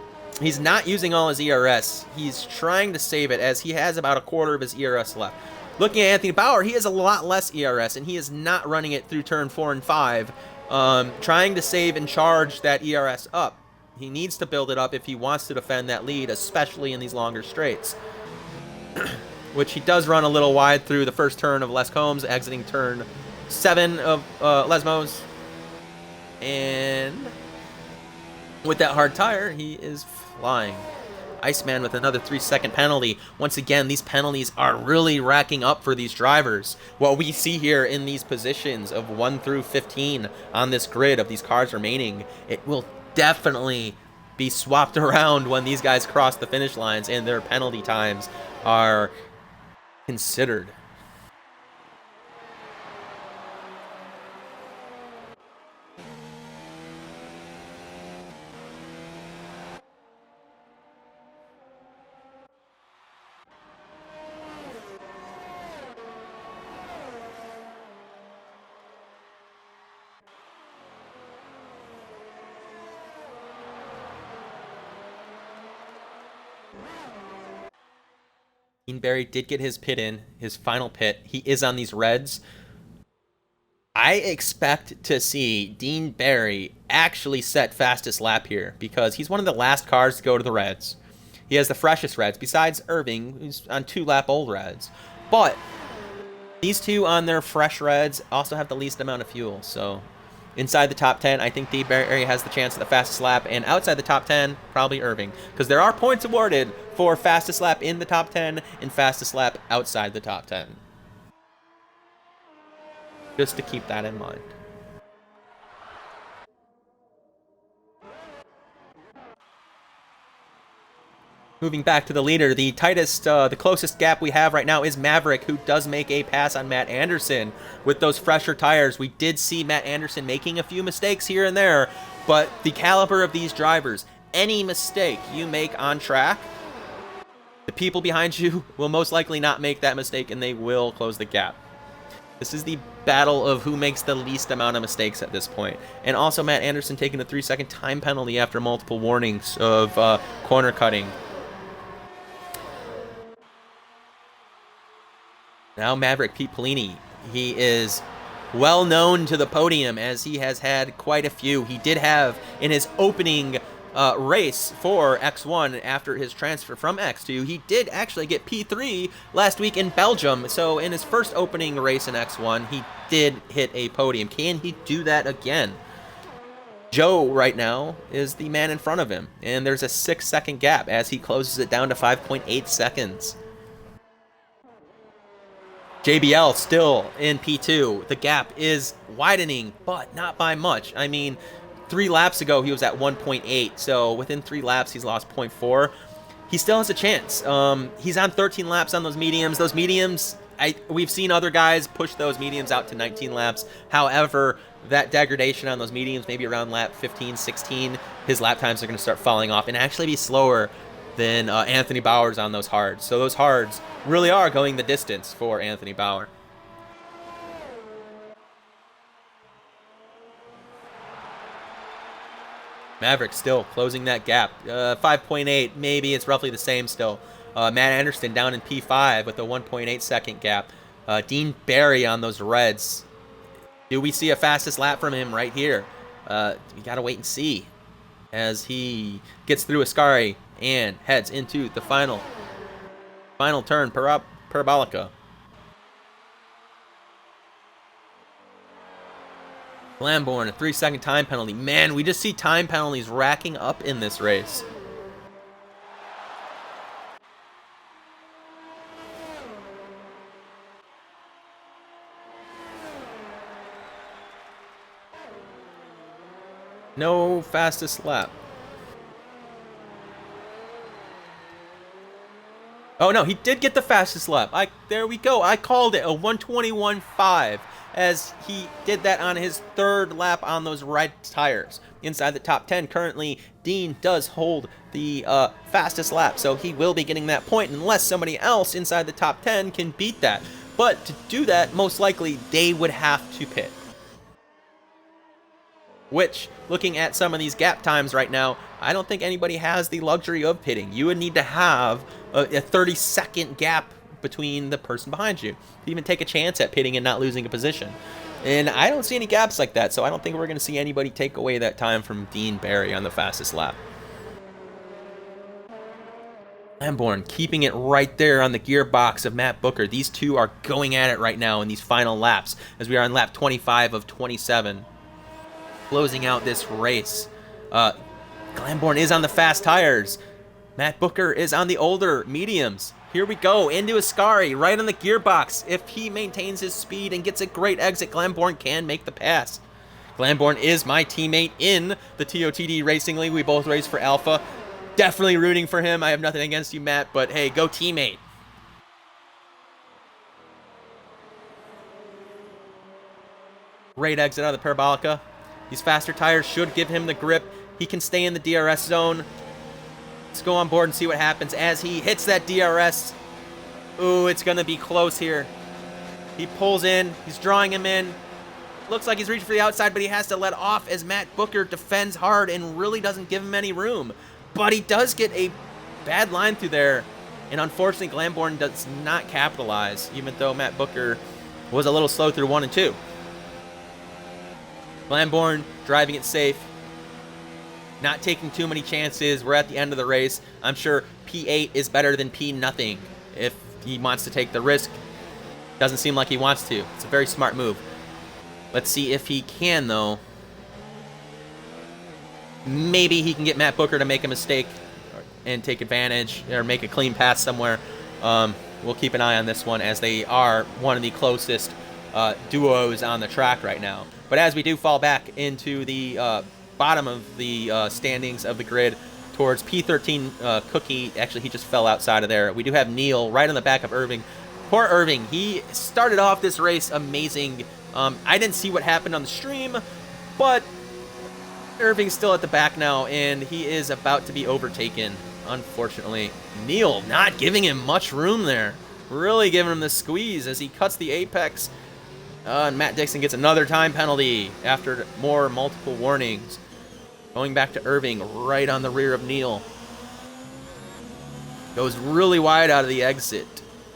he's not using all his ERS. He's trying to save it as he has about a quarter of his ERS left. Looking at Anthony Bauer, he has a lot less ERS, and he is not running it through turn 4 and 5, trying to save and charge that ERS up. He needs to build it up if he wants to defend that lead, especially in these longer straights. Which he does run a little wide through the first turn of Les Combs, exiting turn 7 of Lesmos. And with that hard tire, he is flying. Iceman with another 3-second penalty. Once again, these penalties are really racking up for these drivers. What we see here in these positions of 1 through 15 on this grid of these cars remaining, it will definitely be swapped around when these guys cross the finish lines and their penalty times are considered. Barry did get his pit in, his final pit. He is on these reds. I expect to see Dean Barry actually set fastest lap here because he's one of the last cars to go to the reds. He has the freshest reds, besides Irving, who's on 2-lap-old reds. But these two on their fresh reds also have the least amount of fuel, so inside the top 10, I think Dean Barry has the chance at the fastest lap, and outside the top 10, probably Irving, because there are points awarded for fastest lap in the top 10 and fastest lap outside the top 10. Just to keep that in mind. Moving back to the leader, the closest gap we have right now is Maverick, who does make a pass on Matt Anderson with those fresher tires. We did see Matt Anderson making a few mistakes here and there, but the caliber of these drivers, any mistake you make on track, the people behind you will most likely not make that mistake and they will close the gap. This is the battle of who makes the least amount of mistakes at this point. And also Matt Anderson taking a 3-second time penalty after multiple warnings of corner cutting. Now Maverick, Pete Polini, he is well known to the podium as he has had quite a few. He did have in his opening race for X1 after his transfer from X2, he did actually get P3 last week in Belgium. So in his first opening race in X1, he did hit a podium. Can he do that again? Joe right now is the man in front of him, and there's a 6-second gap as he closes it down to 5.8 seconds. JBL still in P2. The gap is widening, but not by much. I mean, 3 laps ago, he was at 1.8, so within 3 laps, he's lost 0.4. He still has a chance. He's on 13 laps on those mediums. Those mediums, we've seen other guys push those mediums out to 19 laps. However, that degradation on those mediums, maybe around lap 15, 16, his lap times are going to start falling off and actually be slower than Anthony Bauer's on those hards. So those hards really are going the distance for Anthony Bauer. Maverick still closing that gap. 5.8, maybe it's roughly the same still. Matt Anderson down in P5 with a 1.8 second gap. Dean Barry on those reds. Do we see a fastest lap from him right here? We got to wait and see as he gets through Ascari and heads into the final turn, Parabolica. Lamborn, a 3-second time penalty. Man, we just see time penalties racking up in this race. No fastest lap. Oh no, he did get the fastest lap. There we go. I called it a 1:21.5. as he did that on his third lap on those red tires. Inside the top 10 currently, Dean does hold the fastest lap, so he will be getting that point unless somebody else inside the top 10 can beat that. But to do that, most likely they would have to pit. Which, looking at some of these gap times right now, I don't think anybody has the luxury of pitting. You would need to have a 30-second gap between the person behind you to even take a chance at pitting and not losing a position. And I don't see any gaps like that, so I don't think we're going to see anybody take away that time from Dean Barry on the fastest lap. Lamborn keeping it right there on the gearbox of Matt Booker. These two are going at it right now in these final laps as we are on lap 25 of 27. Closing out this race. Glamborn is on the fast tires. Matt Booker is on the older mediums. Here we go, into Ascari, right on the gearbox. If he maintains his speed and gets a great exit, Glamborn can make the pass. Glamborn is my teammate in the TOTD Racing League. We both race for Alpha. Definitely rooting for him. I have nothing against you, Matt, but hey, go teammate. Great exit out of the Parabolica. These faster tires should give him the grip. He can stay in the DRS zone. Let's go on board and see what happens as he hits that DRS. Ooh, it's going to be close here. He pulls in. He's drawing him in. Looks like he's reaching for the outside, but he has to let off as Matt Booker defends hard and really doesn't give him any room. But he does get a bad line through there. And unfortunately, Glamborn does not capitalize, even though Matt Booker was a little slow through 1 and 2. Glamborn driving it safe, not taking too many chances. We're at the end of the race. I'm sure P8 is better than P0 if he wants to take the risk. Doesn't seem like he wants to. It's a very smart move. Let's see if he can, though. Maybe he can get Matt Booker to make a mistake and take advantage or make a clean pass somewhere. We'll keep an eye on this one as they are one of the closest duos on the track right now. But as we do fall back into the bottom of the standings of the grid towards P13 Cookie, actually he just fell outside of there. We do have Neil right on the back of Irving. Poor Irving, he started off this race amazing. I didn't see what happened on the stream, but Irving's still at the back now, and he is about to be overtaken, unfortunately. Neil not giving him much room there. Really giving him the squeeze as he cuts the apex. And Matt Dixon gets another time penalty after more multiple warnings. Going back to Irving, right on the rear of Neil. Goes really wide out of the exit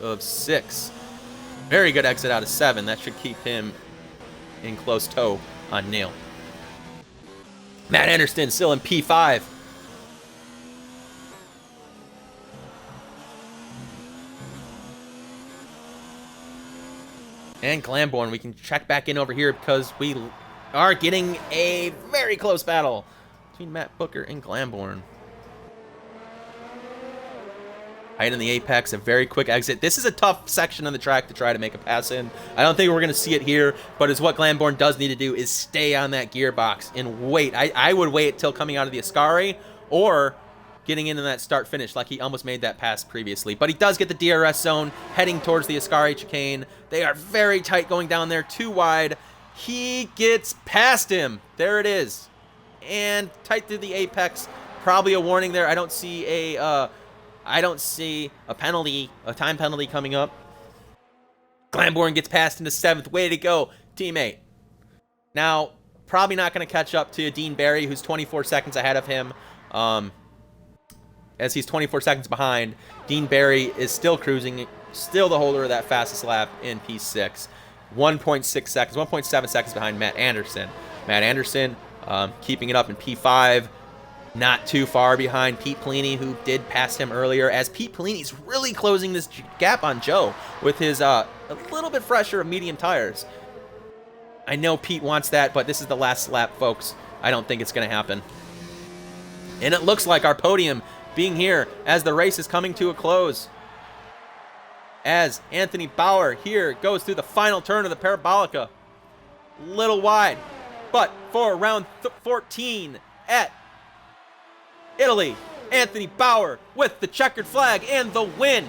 of 6. Very good exit out of 7. That should keep him in close tow on Neil. Matt Anderson still in P5. And Glamborn, we can check back in over here because we are getting a very close battle between Matt Booker and Glamborn. Right in the apex, a very quick exit. This is a tough section of the track to try to make a pass in. I don't think we're going to see it here, but it's what Glamborn does need to do is stay on that gearbox and wait. I would wait till coming out of the Ascari or getting into that start-finish like he almost made that pass previously. But he does get the DRS zone heading towards the Ascari chicane. They are very tight going down there, too wide. He gets past him. There it is. And tight through the apex. Probably a warning there. I don't see a penalty, a time penalty coming up. Glamborn gets passed into 7th. Way to go, teammate. Now, probably not going to catch up to Dean Barry, who's 24 seconds ahead of him. As he's 24 seconds behind, Dean Barry is still cruising, still the holder of that fastest lap in P6. 1.6 seconds, 1.7 seconds behind Matt Anderson. Matt Anderson keeping it up in P5. Not too far behind Pete Pelini, who did pass him earlier, as Pete Pelini's really closing this gap on Joe with his a little bit fresher medium tires. I know Pete wants that, but this is the last lap, folks. I don't think it's going to happen. And it looks like our podium being here as the race is coming to a close. As Anthony Bauer here goes through the final turn of the Parabolica. Little wide, but for round 14 at Italy, Anthony Bauer with the checkered flag and the win.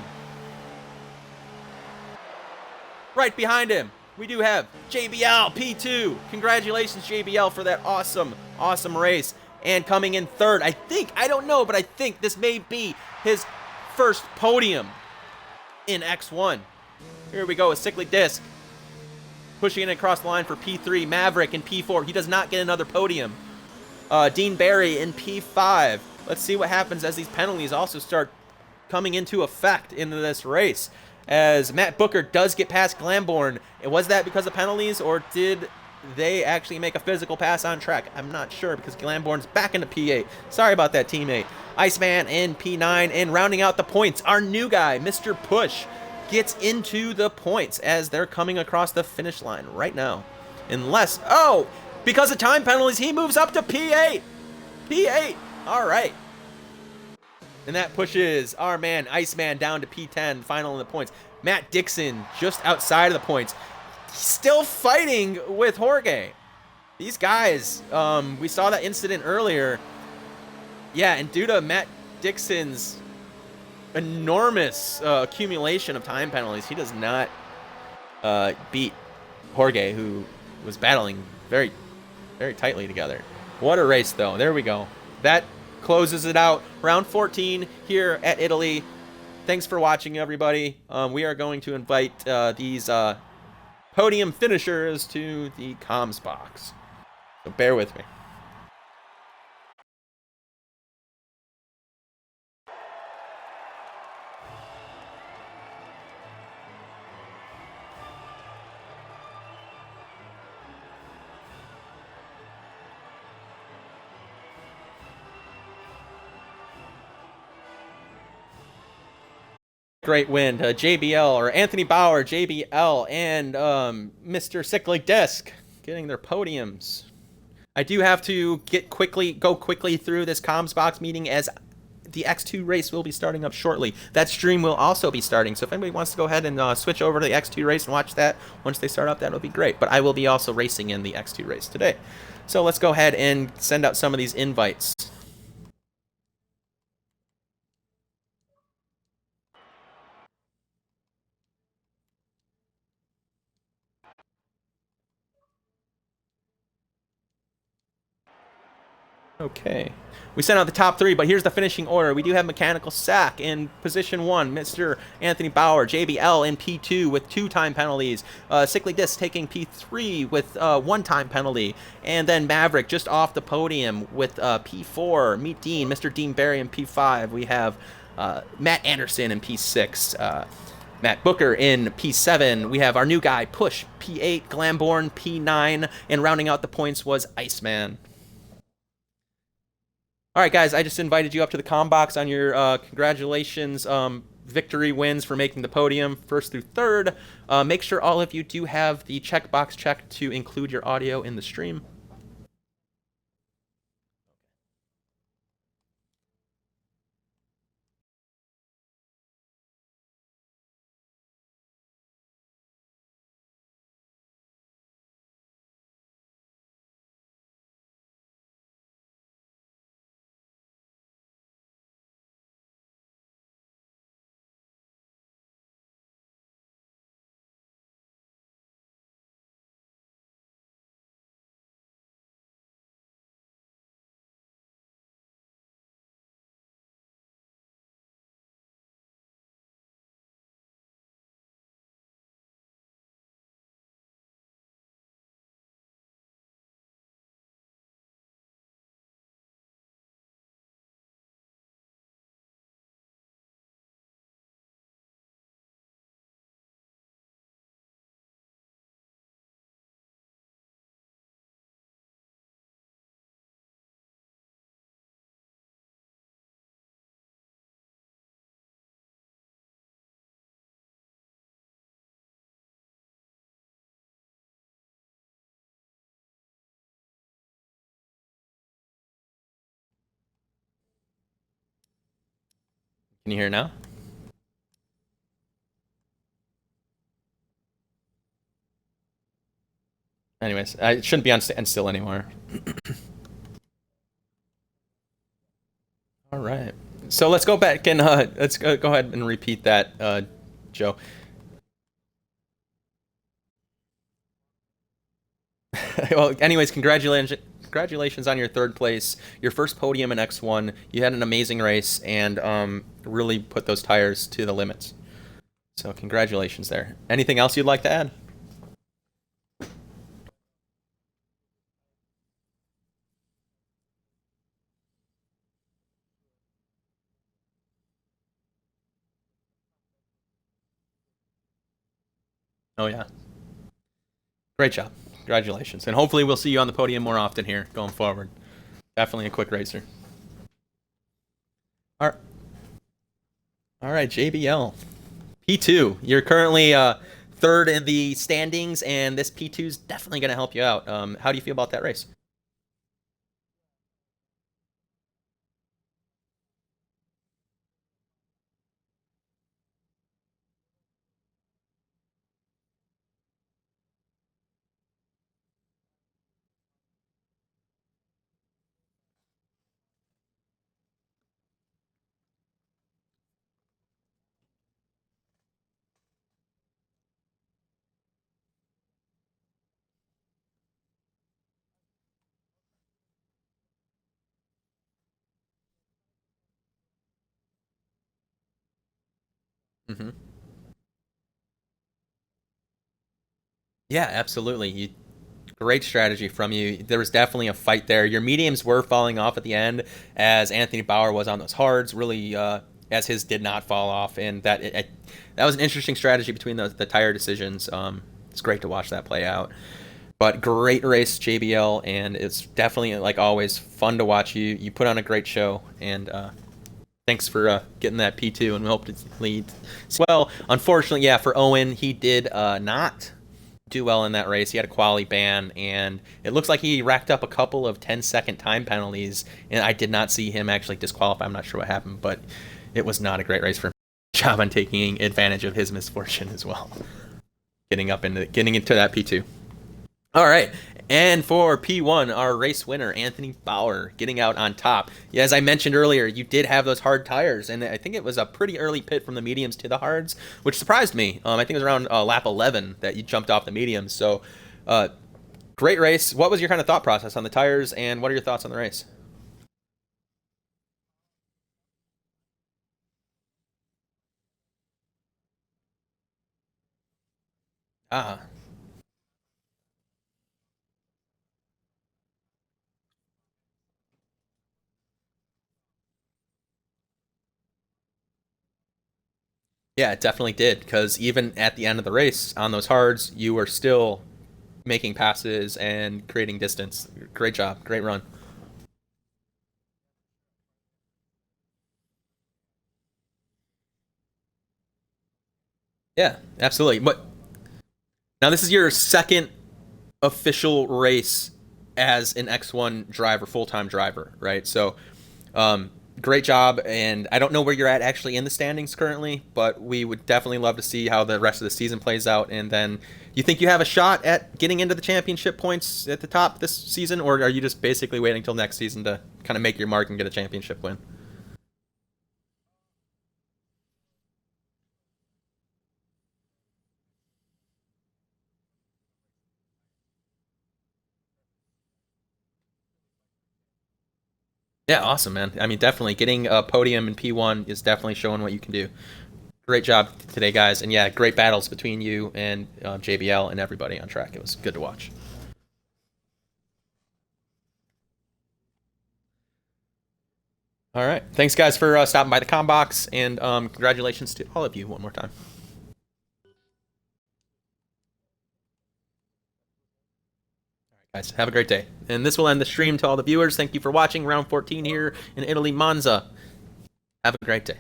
Right behind him, we do have JBL P2. Congratulations, JBL, for that awesome, awesome race. And coming in third, I don't know, but I think this may be his first podium in X1. Here we go with Cyclic Disc. Pushing it across the line for P3, Maverick in P4. He does not get another podium. Dean Barry in P5. Let's see what happens as these penalties also start coming into effect into this race. As Matt Booker does get past Glamborn. Was that because of penalties, or did they actually make a physical pass on track? I'm not sure, because Glamborn's back into P8. Sorry about that, teammate. Iceman in P9, and rounding out the points, our new guy, Mr. Push, gets into the points as they're coming across the finish line right now. Unless, oh, because of time penalties, he moves up to P8. P8, all right. And that pushes our man, Iceman, down to P10, final in the points. Matt Dixon just outside of the points. He's still fighting with Jorge. These guys, we saw that incident earlier. Yeah, and due to Matt Dixon's enormous accumulation of time penalties, he does not beat Jorge, who was battling very, very tightly together. What a race, though. There we go. That closes it out. Round 14 here at Italy. Thanks for watching, everybody. We are going to invite these podium finishers to the comms box. So bear with me. Great win to JBL, or Anthony Bauer, JBL, and Mr. Cyclic Disc getting their podiums. I do have to go quickly through this comms box meeting, as the X2 race will be starting up shortly. That stream will also be starting, so if anybody wants to go ahead and switch over to the X2 race and watch that once they start up, that would be great. But I will be also racing in the X2 race today. So let's go ahead and send out some of these invites. Okay. We sent out the top three, but here's the finishing order. We do have Mechanical Sack in position 1, Mr. Anthony Bauer, JBL in P2 with 2 time penalties, Cyclic Disc taking P3 with 1 time penalty, and then Maverick just off the podium with P4, Meet Dean, Mr. Dean Barry in P5. We have Matt Anderson in P6, Matt Booker in P7. We have our new guy, Push, P8, Glamborn, P9, and rounding out the points was Iceman. All right, guys, I just invited you up to the comm box on your congratulations victory wins for making the podium first through third. Make sure all of you do have the checkbox checked to include your audio in the stream. Can you hear now? Anyways, it shouldn't be on standstill anymore. All right. So let's go back and let's go ahead and repeat that, Joe. Well, anyways, congratulations on your third place, your first podium in X1. You had an amazing race and really put those tires to the limits. So congratulations there. Anything else you'd like to add? Oh yeah, great job. Congratulations, and hopefully we'll see you on the podium more often here going forward. Definitely a quick racer. All right, all right, JBL P2. You're currently third in the standings, and this P2 is definitely going to help you out. How do you feel about that race? Hmm. Yeah, absolutely. Great strategy from you. There was definitely a fight there. Your mediums were falling off at the end, as Anthony Bauer was on those hards, really, as his did not fall off, and that was an interesting strategy between the tire decisions. It's great to watch that play out. But great race, JBL, and it's definitely like always fun to watch you. You put on a great show, and thanks for getting that P2, and we hope to lead. Well, unfortunately, yeah, for Owen, he did not do well in that race. He had a quality ban, and it looks like he racked up a couple of 10-second time penalties, and I did not see him actually disqualify. I'm not sure what happened, but it was not a great race for him. Job on taking advantage of his misfortune as well, getting into that P2. All right. And for P1, our race winner, Anthony Bauer, getting out on top. Yeah, as I mentioned earlier, you did have those hard tires, and I think it was a pretty early pit from the mediums to the hards, which surprised me. I think it was around lap 11 that you jumped off the mediums. So, uh, great race. What was your kind of thought process on the tires, and what are your thoughts on the race? Ah, yeah, it definitely did, because even at the end of the race on those hards, you were still making passes and creating distance. Great job. Great run. Yeah, absolutely. But now this is your second official race as an X1 driver, full time driver, right? So, um, great job. And I don't know where you're at actually in the standings currently, but we would definitely love to see how the rest of the season plays out. And then, you think you have a shot at getting into the championship points at the top this season, or are you just basically waiting until next season to kind of make your mark and get a championship win? Yeah, awesome, man. I mean, definitely getting a podium in P1 is definitely showing what you can do. Great job today, guys. And yeah, great battles between you and JBL and everybody on track. It was good to watch. All right. Thanks, guys, for stopping by the Combox, and congratulations to all of you one more time. Guys, have a great day. And this will end the stream to all the viewers. Thank you for watching round 14 here in Italy, Monza. Have a great day.